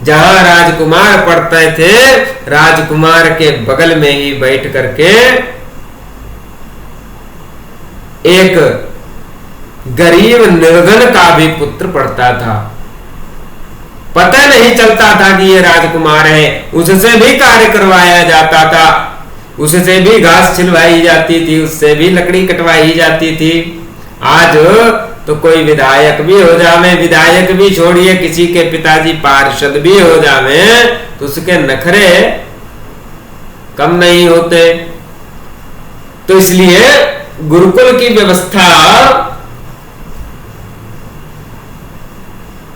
जहां राजकुमार पढ़ते थे, राजकुमार के बगल में ही बैठ करके एक गरीब निर्धन का भी पुत्र पढ़ता था। पता नहीं चलता था कि ये राजकुमार है। उससे भी कार्य करवाया जाता था, उससे भी घास छिलवाई जाती थी, उससे भी लकड़ी कटवाई जाती थी। आज तो कोई विधायक भी हो जावे, विधायक भी छोड़िए, किसी के पिताजी पार्षद भी हो जावे तो उसके नखरे कम नहीं होते। तो इसलिए गुरुकुल की व्यवस्था,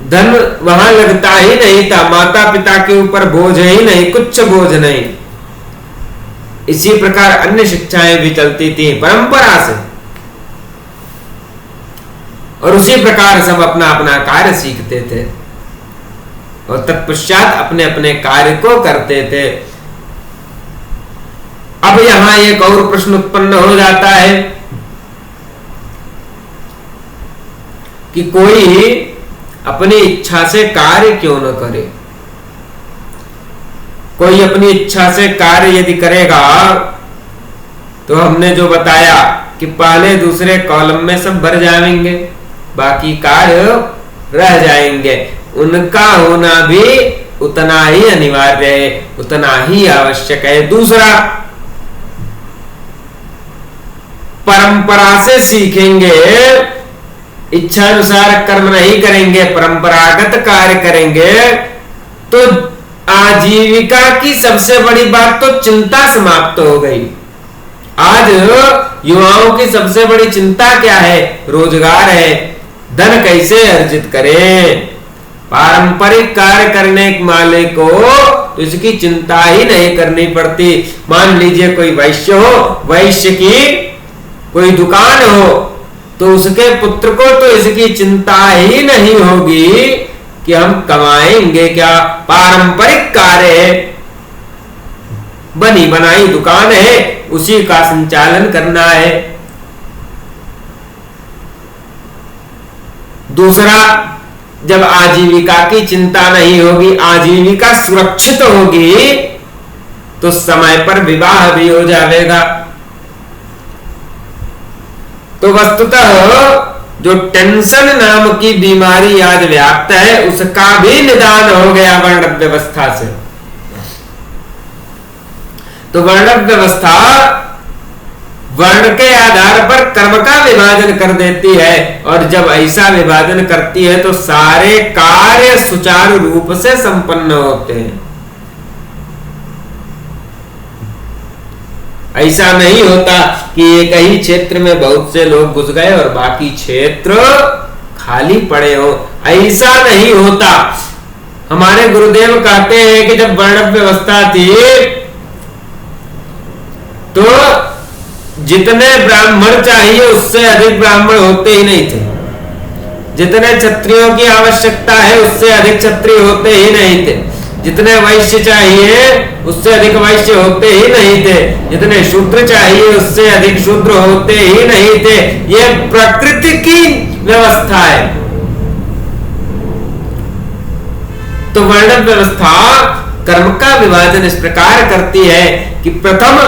धन वहां लगता ही नहीं था, माता पिता के ऊपर बोझ ही नहीं, कुछ बोझ नहीं। इसी प्रकार अन्य शिक्षाएं भी चलती थी परंपरा से, और उसी प्रकार सब अपना अपना कार्य सीखते थे और तत्पश्चात अपने अपने कार्य को करते थे। अब यहां एक और प्रश्न उत्पन्न हो जाता है कि कोई अपनी इच्छा से कार्य क्यों न करे। कोई अपनी इच्छा से कार्य यदि करेगा तो हमने जो बताया कि पहले दूसरे कॉलम में सब भर जाएंगे, बाकी कार्य रह जाएंगे। उनका होना भी उतना ही अनिवार्य है, उतना ही आवश्यक है। दूसरा, परंपरा से सीखेंगे, इच्छा अनुसार कर्म नहीं करेंगे, परंपरागत कार्य करेंगे तो आजीविका की सबसे बड़ी बात तो चिंता समाप्त हो गई। आज युवाओं की सबसे बड़ी चिंता क्या है? रोजगार है, धन कैसे अर्जित करें। पारंपरिक कार्य करने वाले को तो इसकी चिंता ही नहीं करनी पड़ती। मान लीजिए कोई वैश्य हो, वैश्य की कोई दुकान हो तो उसके पुत्र को तो इसकी चिंता ही नहीं होगी कि हम कमाएंगे क्या। पारंपरिक कार्य है, बनी बनाई दुकान है, उसी का संचालन करना है। दूसरा, जब आजीविका की चिंता नहीं होगी, आजीविका सुरक्षित होगी तो समय पर विवाह भी हो जाएगा। तो वस्तुतः जो टेंशन नाम की बीमारी आज व्याप्त है उसका भी निदान हो गया वर्ण व्यवस्था से। तो वर्ण व्यवस्था वर्ण के आधार पर कर्म का विभाजन कर देती है, और जब ऐसा विभाजन करती है तो सारे कार्य सुचारू रूप से संपन्न होते हैं। ऐसा नहीं होता कि एक ही क्षेत्र में बहुत से लोग घुस गए और बाकी क्षेत्र खाली पड़े हो, ऐसा नहीं होता। हमारे गुरुदेव कहते हैं कि जब वर्ण व्यवस्था थी तो जितने ब्राह्मण चाहिए उससे अधिक ब्राह्मण होते ही नहीं थे, जितने क्षत्रियों की आवश्यकता है उससे अधिक क्षत्रिय होते ही नहीं थे, जितने वैश्य चाहिए उससे अधिक वैश्य होते ही नहीं थे, जितने शूद्र चाहिए उससे अधिक शूद्र होते ही नहीं थे। यह प्रकृति की व्यवस्था है। तो वर्ण व्यवस्था कर्म का विभाजन इस प्रकार करती है कि प्रथम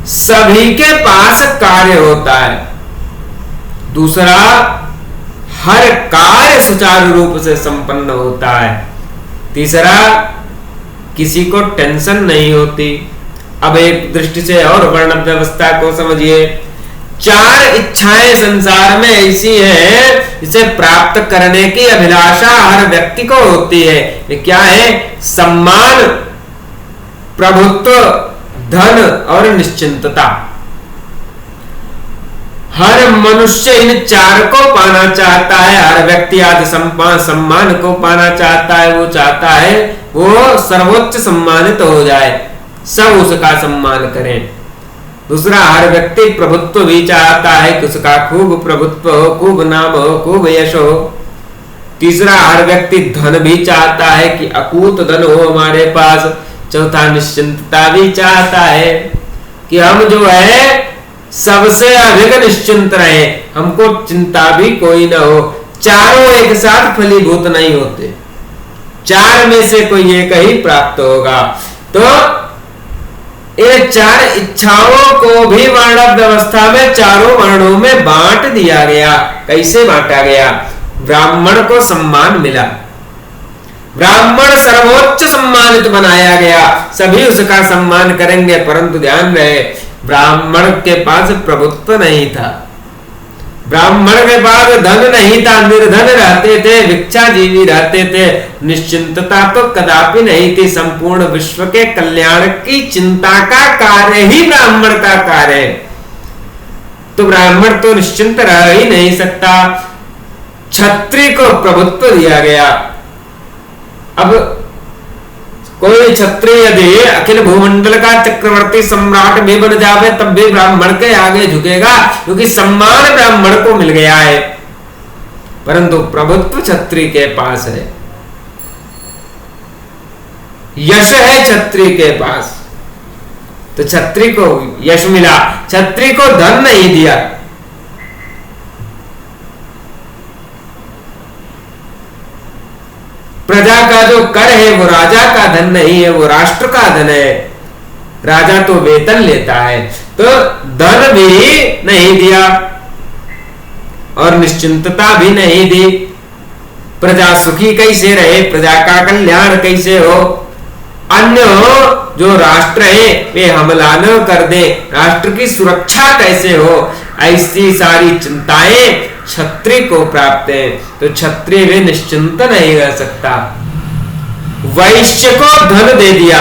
सभी के पास कार्य होता है, दूसरा हर कार्य सुचारू रूप से संपन्न होता है, तीसरा किसी को टेंशन नहीं होती। अब एक दृष्टि से और वर्ण व्यवस्था को समझिए। 4 इच्छाएं संसार में ऐसी हैं जिसे प्राप्त करने की अभिलाषा हर व्यक्ति को होती है। ये क्या है? सम्मान, प्रभुत्व, धन और निश्चिंतता। हर मनुष्य इन 4 को पाना चाहता है। हर व्यक्ति आज सम्मान को पाना चाहता है। वो चाहता है वो सर्वोच्च सम्मानित हो जाए, सब उसका सम्मान करें। दूसरा, हर व्यक्ति प्रभुत्व भी चाहता है कि उसका खूब प्रभुत्व हो, खूब नाम हो, खूब यश हो। तीसरा, हर व्यक्ति धन भी चाहता है कि अकूत धन हो हमारे पास। चौथा, निश्चिंतता भी चाहता है कि हम जो है सबसे अधिक निश्चिंत रहे, हमको चिंता भी कोई ना हो। चारों एक साथ फलीभूत नहीं होते, 4 में से कोई एक ही प्राप्त होगा। तो ये 4 इच्छाओं को भी वर्ण व्यवस्था में चारों वर्णों में बांट दिया गया। कैसे बांटा गया? ब्राह्मण को सम्मान मिला, ब्राह्मण सर्वोच्च सम्मानित बनाया गया, सभी उसका सम्मान करेंगे। परंतु ध्यान रहे, ब्राह्मण के पास प्रभुत्व नहीं था, ब्राह्मण के पास धन नहीं था, निर्धन रहते थे, भिक्षाजीवी रहते थे। निश्चिंतता तो कदापि नहीं थी। संपूर्ण विश्व के कल्याण की चिंता का कार्य ही ब्राह्मण का कार्य है। तो ब्राह्मण तो निश्चिंत रह ही नहीं सकता। क्षत्रिय को प्रभुत्व दिया गया। अब कोई क्षत्रिय यदि अखिल भूमंडल का चक्रवर्ती सम्राट भी बन जावे तब भी ब्राह्मण के आगे झुकेगा, क्योंकि सम्मान ब्राह्मण को मिल गया है। परंतु प्रभुत्व क्षत्रिय के पास है, यश है क्षत्रिय के पास। तो क्षत्रिय को यश मिला, क्षत्रिय को धन नहीं दिया। प्रजा का जो कर है वो राजा का धन नहीं है, वो राष्ट्र का धन है। राजा तो वेतन लेता है, तो धन भी नहीं दिया और निश्चिंतता भी नहीं दी। प्रजा सुखी कैसे रहे, प्रजा का कल्याण कैसे हो, अन्य जो राष्ट्र है वे हमला न कर दे, राष्ट्र की सुरक्षा कैसे हो, ऐसी सारी चिंताएं क्षत्रिय को प्राप्त है। तो क्षत्रिय भी निश्चिंत नहीं रह सकता। वैश्य को धन दे दिया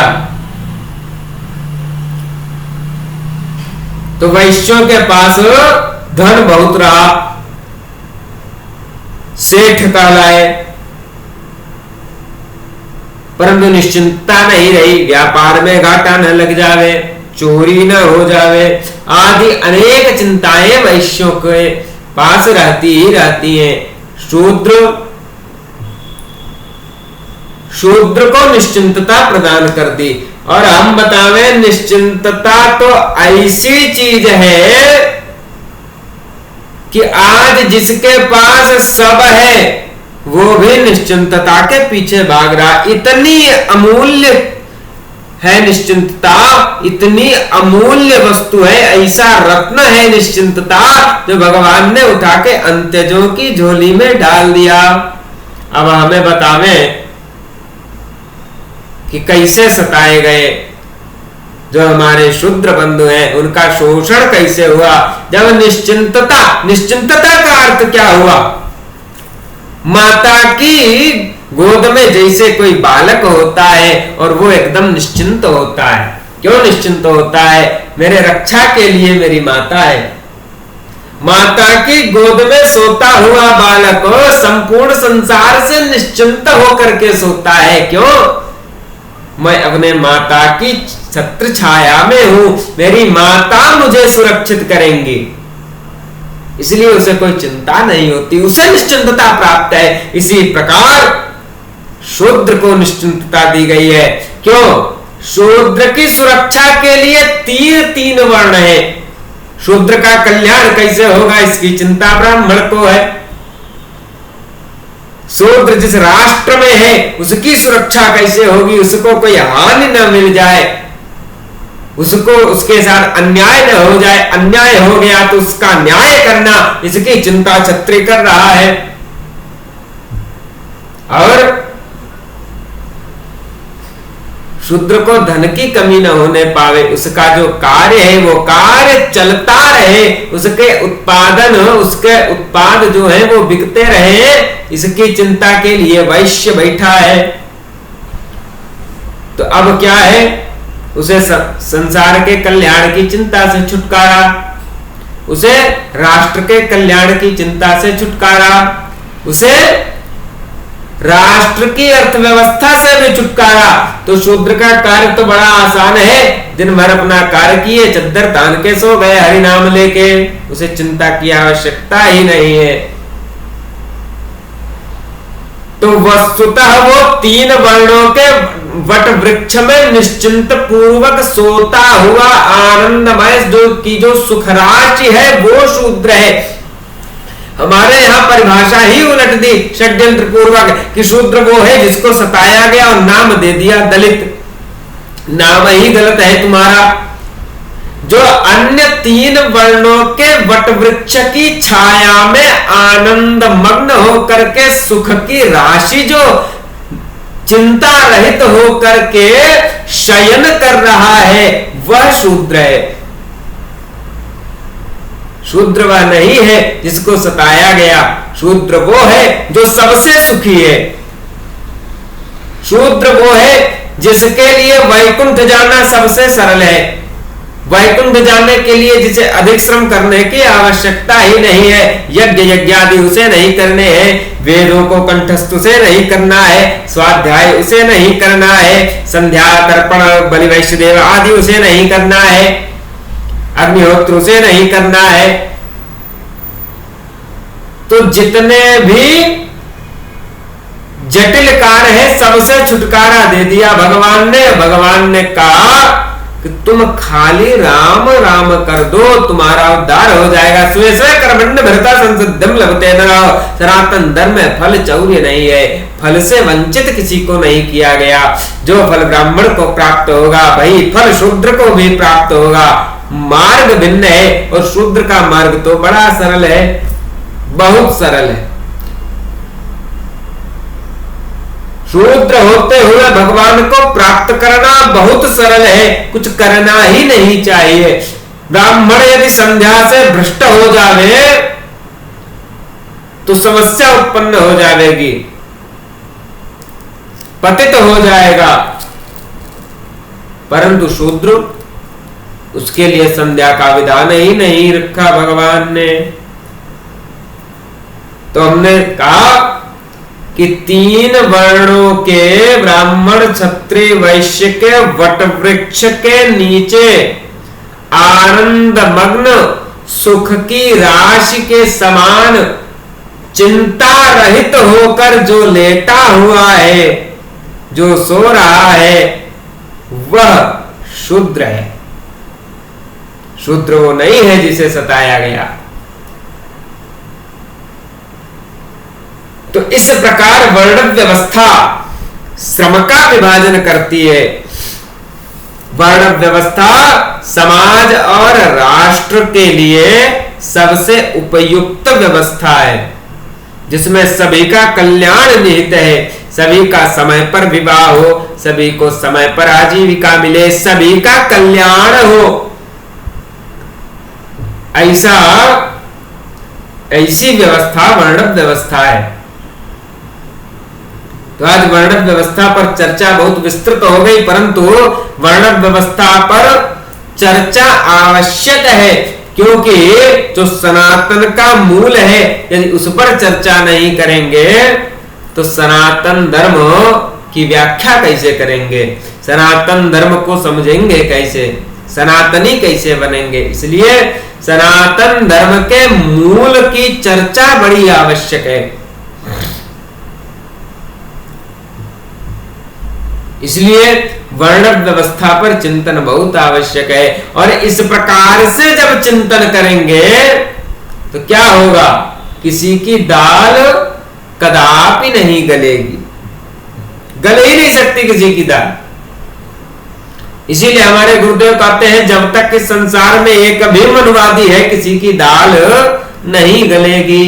तो वैश्यों के पास धन बहुत रहा, सेठ कहलाए, परंतु निश्चिंतता नहीं रही। व्यापार में घाटा न लग जावे, चोरी न हो जावे, आदि अनेक चिंताएं वैश्यों के पास रहती ही रहती हैं। शूद्र को निश्चिंतता प्रदान कर दी। और हम बतावे, निश्चिंतता तो ऐसी चीज है कि आज जिसके पास सब है वो भी निश्चिंतता के पीछे भाग रहा। इतनी अमूल्य है निश्चिंतता, इतनी अमूल्य वस्तु है, ऐसा रत्न है निश्चिंतता, जो भगवान ने उठा के अंत्यजों की झोली में डाल दिया। अब हमें बतावें कि कैसे सताए गए जो हमारे शूद्र बंधु हैं, उनका शोषण कैसे हुआ। जब निश्चिंतता का अर्थ क्या हुआ? माता की गोद में जैसे कोई बालक होता है और वो एकदम निश्चिंत होता है, क्यों निश्चिंत होता है? मेरे रक्षा के लिए मेरी माता है। माता की गोद में सोता हुआ बालक संपूर्ण संसार से निश्चिंत होकर के सोता है। क्यों? मैं अपने माता की छत्र छाया में हूं, मेरी माता मुझे सुरक्षित करेंगी, इसलिए उसे कोई चिंता नहीं होती, उसे निश्चिंतता प्राप्त है। इसी प्रकार शूद्र को निश्चिंतता दी गई है। क्यों? शूद्र की सुरक्षा के लिए तीन वर्ण है। शूद्र का कल्याण कैसे होगा, इसकी चिंता ब्राह्मण को है। शूद्र जिस राष्ट्र में है उसकी सुरक्षा कैसे होगी, उसको कोई हानि न मिल जाए, उसको उसके साथ अन्याय न हो जाए, अन्याय हो गया तो उसका न्याय करना, इसकी चिंता क्षत्रिय कर रहा है। और शूद्र को धन की कमी न होने पावे, उसका जो कार्य है वो कार्य चलता रहे, उसके उत्पाद जो है वो बिकते रहे, इसकी चिंता के लिए वैश्य बैठा है। तो अब क्या है? उसे संसार के कल्याण की चिंता से छुटकारा, उसे राष्ट्र के कल्याण की चिंता से छुटकारा, उसे राष्ट्र की अर्थव्यवस्था से भी छुटकारा। तो शूद्र का कार्य तो बड़ा आसान है, दिन भर अपना कार्य किए, चद्दर तान के सो गए हरि नाम लेके, उसे चिंता की आवश्यकता ही नहीं है। तो वस्तुतः वो तीन वर्णों के वट वृक्ष में निश्चिंत पूर्वक सोता हुआ आनंदमय जो सुख राशि है वो शूद्र है। हमारे यहां परिभाषा ही उलट दी षड्यंत्र पूर्वक कि शूद्र वो है जिसको सताया गया और नाम दे दिया दलित। नाम ही गलत है तुम्हारा। जो अन्य तीन वर्णों के वट वृक्ष की छाया में आनंद मग्न होकर के सुख की राशि जो चिंता रहित होकर के शयन कर रहा है वह शूद्र है। शूद्र वह नहीं है जिसको सताया गया, शूद्र वो है जो सबसे सुखी है। शूद्र वो है जिसके लिए वैकुंठ जाना सबसे सरल है। वैकुंठ जाने के लिए जिसे अधिक श्रम करने की आवश्यकता ही नहीं है। यज्ञ यज्ञादि उसे नहीं करने हैं, वेदों को कंठस्थ उसे नहीं करना है, स्वाध्याय उसे नहीं करना है, संध्या तर्पण बलि वैश्यदेव आदि उसे नहीं करना है, अग्निहोत्र उसे नहीं करना है। तो जितने भी जटिल कार्य है सबसे छुटकारा दे दिया भगवान ने। भगवान ने कहा कि तुम खाली राम राम कर दो, तुम्हारा उद्धार हो जाएगा। स्वे स्वे कर्मण्य भरता संसिद्धम लभते नरः। सनातन धर्म में फल चौर्य नहीं है, फल से वंचित किसी को नहीं किया गया। जो फल ब्राह्मण को प्राप्त होगा वही फल शूद्र को भी प्राप्त होगा। मार्ग भिन्न है और शूद्र का मार्ग तो बड़ा सरल है, बहुत सरल है। शूद्र होते हुए भगवान को प्राप्त करना बहुत सरल है, कुछ करना ही नहीं चाहिए। ब्राह्मण यदि संध्या से भ्रष्ट हो जावे तो समस्या उत्पन्न हो जाएगी, पतित हो जाएगा। परंतु शूद्र, उसके लिए संध्या का विधान ही नहीं रखा भगवान ने। तो हमने कहा कि तीन वर्णों के ब्राह्मण क्षत्रिय वैश्य के वट वृक्ष के नीचे आनंद मग्न सुख की राशि के समान चिंता रहित होकर जो लेटा हुआ है, जो सो रहा है, वह शूद्र है। शूद्र वो नहीं है जिसे सताया गया। तो इस प्रकार वर्ण व्यवस्था श्रम का विभाजन करती है। वर्ण व्यवस्था समाज और राष्ट्र के लिए सबसे उपयुक्त व्यवस्था है, जिसमें सभी का कल्याण निहित है। सभी का समय पर विवाह हो, सभी को समय पर आजीविका मिले, सभी का कल्याण हो। ऐसी व्यवस्था वर्ण व्यवस्था है। तो आज वर्ण व्यवस्था पर चर्चा बहुत विस्तृत हो गई, परंतु वर्ण व्यवस्था पर चर्चा आवश्यक है, क्योंकि जो सनातन का मूल है यदि उस पर चर्चा नहीं करेंगे तो सनातन धर्म की व्याख्या कैसे करेंगे, सनातन धर्म को समझेंगे कैसे, सनातनी कैसे बनेंगे। इसलिए सनातन धर्म के मूल की चर्चा बड़ी आवश्यक है। इसलिए वर्ण व्यवस्था पर चिंतन बहुत आवश्यक है, और इस प्रकार से जब चिंतन करेंगे तो क्या होगा, किसी की दाल कदापि नहीं गलेगी, गल ही नहीं सकती किसी की दाल। इसीलिए हमारे गुरुदेव कहते हैं जब तक इस संसार में एक भी मनुवादी है किसी की दाल नहीं गलेगी।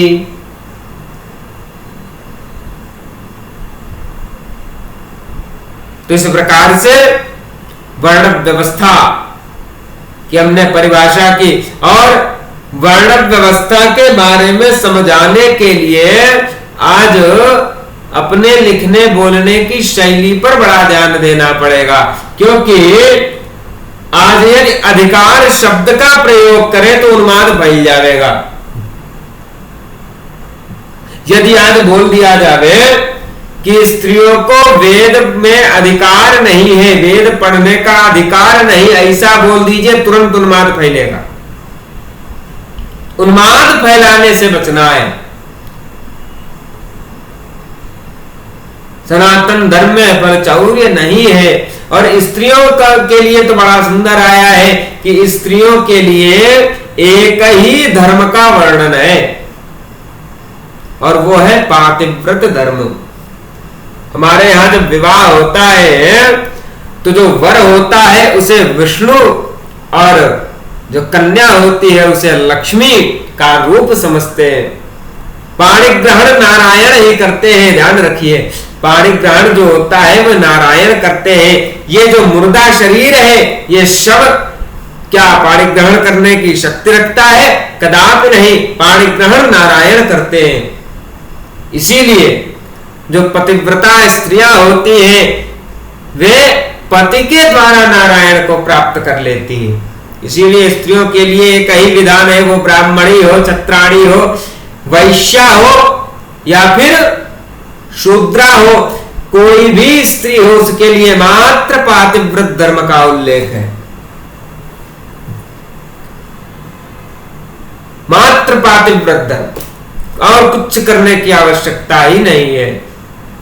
तो इस प्रकार से वर्ण व्यवस्था की हमने परिभाषा की, और वर्ण व्यवस्था के बारे में समझाने के लिए आज अपने लिखने बोलने की शैली पर बड़ा ध्यान देना पड़ेगा, क्योंकि आज यदि अधिकार शब्द का प्रयोग करें तो उन्माद फैल जाएगा। यदि आज बोल दिया जावे कि स्त्रियों को वेद में अधिकार नहीं है, वेद पढ़ने का अधिकार नहीं, ऐसा बोल दीजिए, तुरंत उन्माद फैलेगा। उन्माद फैलाने से बचना है। सनातन धर्म में परचौर्य नहीं है, और स्त्रियों का के लिए तो बड़ा सुंदर आया है कि स्त्रियों के लिए एक ही धर्म का वर्णन है, और वो है पातिव्रत धर्म। हमारे यहाँ जब विवाह होता है तो जो वर होता है उसे विष्णु, और जो कन्या होती है उसे लक्ष्मी का रूप समझते हैं। पाणी ग्रहण नारायण ही करते हैं, ध्यान रखिए, पाणी ग्रहण जो होता है वह नारायण करते हैं। ये जो मुर्दा शरीर है, ये शव क्या पाणी ग्रहण करने की शक्ति रखता है? कदापि नहीं, पाणी ग्रहण नारायण करते हैं। इसीलिए जो पतिव्रता स्त्रियां होती हैं वे पति के द्वारा नारायण को प्राप्त कर लेती हैं। इसीलिए स्त्रियों के लिए एक ही विधान है, वो ब्राह्मणी हो, छत्राणी हो, वैश्या हो या फिर शूद्रा हो, कोई भी स्त्री हो, उसके लिए मात्र पातिव्रत धर्म का उल्लेख है, मात्र पातिव्रत धर्म, और कुछ करने की आवश्यकता ही नहीं है।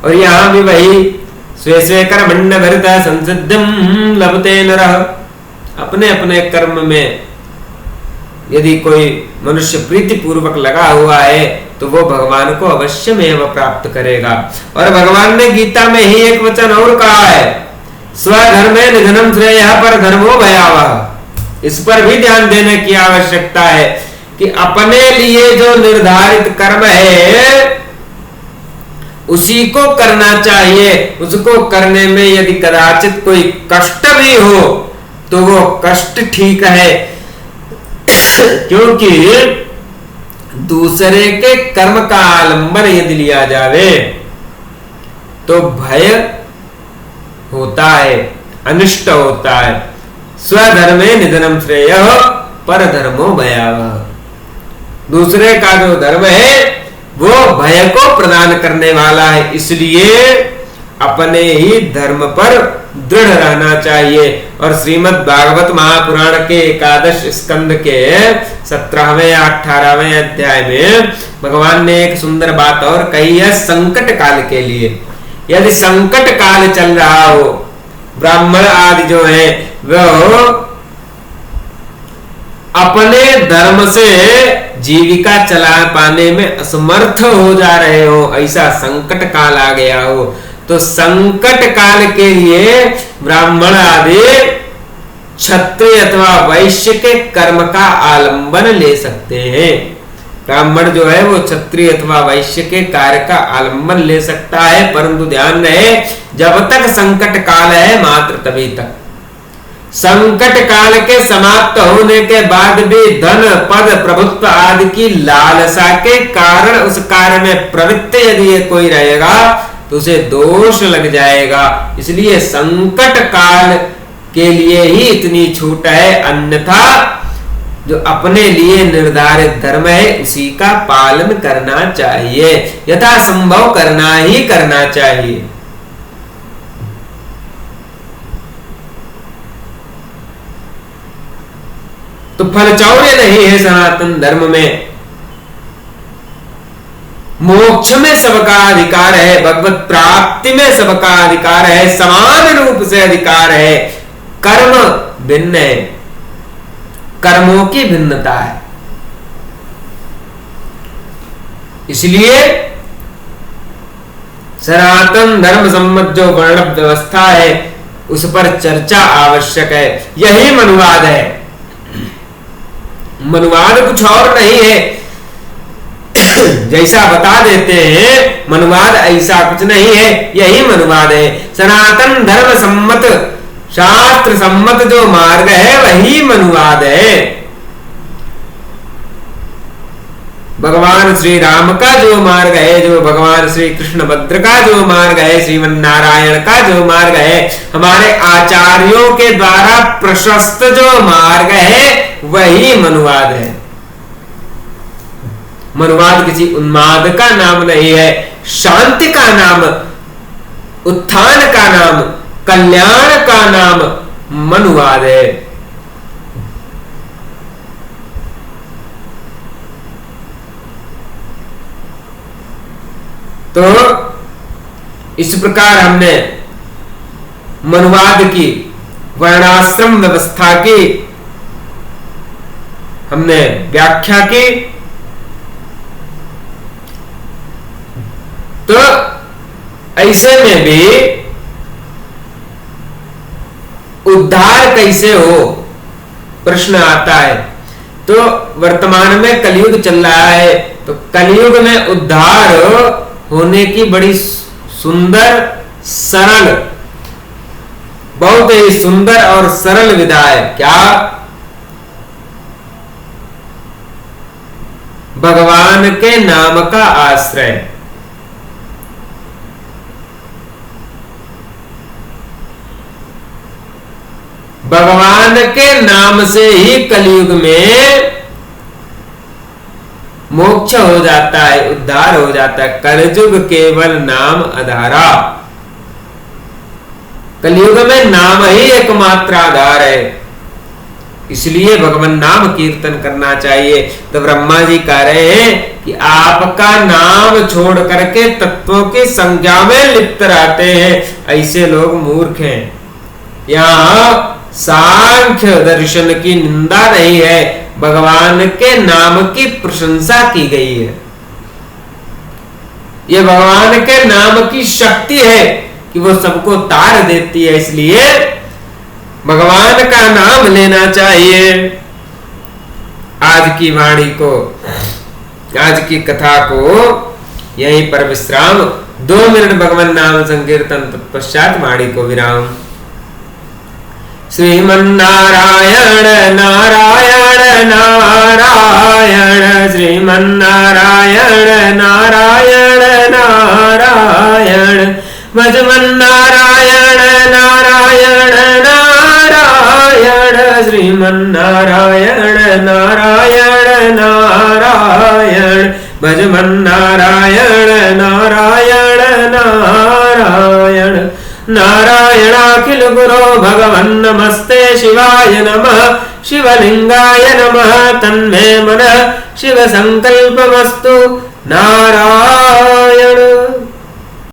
और यहां भी वही स्वे स्वे कर्मण्य भरित संसिद्धिं लभते नरः, अपने अपने कर्म में यदि कोई मनुष्य प्रीति पूर्वक लगा हुआ है तो वो भगवान को अवश्य में वह प्राप्त करेगा। और भगवान ने गीता में ही एक वचन और कहा है, स्वधर्मे निधनम श्रेयः पर धर्मो भयावह। इस पर भी ध्यान देने की आवश्यकता है कि अपने लिए जो निर्धारित कर्म है उसी को करना चाहिए। उसको करने में यदि कदाचित कोई कष्ट भी हो तो वो कष्ट ठीक है, क्योंकि दूसरे के कर्म का आलंबन यदि लिया जावे तो भय होता है, अनिष्ट होता है। स्वधर्मे निधनम श्रेयः पर धर्मो भयावह। दूसरे का जो धर्म है वो भय को प्रदान करने वाला है, इसलिए अपने ही धर्म पर दृढ़ रहना चाहिए। और श्रीमद् भागवत महापुराण के 11 स्कंद के 17वें या 18वें अध्याय में भगवान ने एक सुंदर बात और कही है, संकट काल के लिए। यदि संकट काल चल रहा हो, ब्राह्मण आदि जो है वह अपने धर्म से जीविका चला पाने में असमर्थ हो जा रहे हो, ऐसा संकट काल आ गया हो, तो संकट काल के लिए ब्राह्मण आदि क्षत्रिय अथवा वैश्य के कर्म का आलंबन ले सकते हैं। ब्राह्मण जो है वो क्षत्रिय अथवा वैश्य के कार्य का आलंबन ले सकता है, परंतु ध्यान रहे जब तक संकट काल है मात्र तभी तक। संकट काल के समाप्त होने के बाद भी धन पद प्रभुत्व आदि की लालसा के कारण उस कार्य में प्रवृत्त यदि कोई रहेगा तो उसे दोष लग जाएगा। इसलिए संकट काल के लिए ही इतनी छूट है, अन्यथा जो अपने लिए निर्धारित धर्म है उसी का पालन करना चाहिए, यथासंभव करना ही करना चाहिए। तो फलचौर्य नहीं है सनातन धर्म में। मोक्ष में सबका अधिकार है, भगवत प्राप्ति में सबका अधिकार है, समान रूप से अधिकार है। कर्म भिन्न है, कर्मों की भिन्नता है। इसलिए सनातन धर्म सम्मत जो वर्ण व्यवस्था है उस पर चर्चा आवश्यक है। यही मनुवाद है। मनुवाद कुछ और नहीं है। जैसा बता देते हैं मनुवाद ऐसा कुछ नहीं है, यही मनुवाद है। सनातन धर्म सम्मत शास्त्र सम्मत जो मार्ग है वही मनुवाद है। भगवान श्री राम का जो मार्ग है, जो भगवान श्री कृष्ण भद्र का जो मार्ग है, श्रीमन नारायण का जो मार्ग है, हमारे आचार्यों के द्वारा प्रशस्त जो मार्ग है वही मनुवाद है। मनुवाद किसी उन्माद का नाम नहीं है, शांति का नाम, उत्थान का नाम, कल्याण का नाम मनुवाद है। तो इस प्रकार हमने मनुवाद की, वर्णाश्रम व्यवस्था की हमने व्याख्या की। तो ऐसे में भी उद्धार कैसे हो प्रश्न आता है। तो वर्तमान में कलयुग चल रहा है, तो कलयुग में उद्धार होने की बड़ी सुंदर सरल, बहुत ही सुंदर और सरल विधा है। क्या? भगवान के नाम का आश्रय। भगवान के नाम से ही कलयुग में मोक्ष हो जाता है, उद्धार हो जाता है। कलयुग केवल नाम आधारा। कलयुग में नाम ही एकमात्र आधार है, इसलिए भगवान नाम कीर्तन करना चाहिए। तो ब्रह्मा जी कह रहे हैं कि आपका नाम छोड़ करके तत्वों की संख्या में लिप्त रहते हैं, ऐसे लोग मूर्ख हैं। यहाँ सांख्य दर्शन की निंदा नहीं है, भगवान के नाम की प्रशंसा की गई है। ये भगवान के नाम की शक्ति है कि वो सबको तार देती है, इसलिए भगवान का नाम लेना चाहिए। आज की वाणी को, आज की कथा को यहीं पर विश्राम। 2 मिनट भगवान नाम संकीर्तन, तत्पश्चात वाणी को विराम। श्रीमन्नारायण नारायण नारायण, श्रीमन्नारायण नारायण नारायण, भजमन्नारायण नारायण नारायण, श्रीमन्नारायण नारायण नारायण, भजमन्नारायण नारायण नारायण। नारायणाखिल गुरो भगवन् नमस्ते शिवाय नमः, शिवलिंगाय नमः, तन्मे मनः शिव संकल्पमस्तु। नारायण।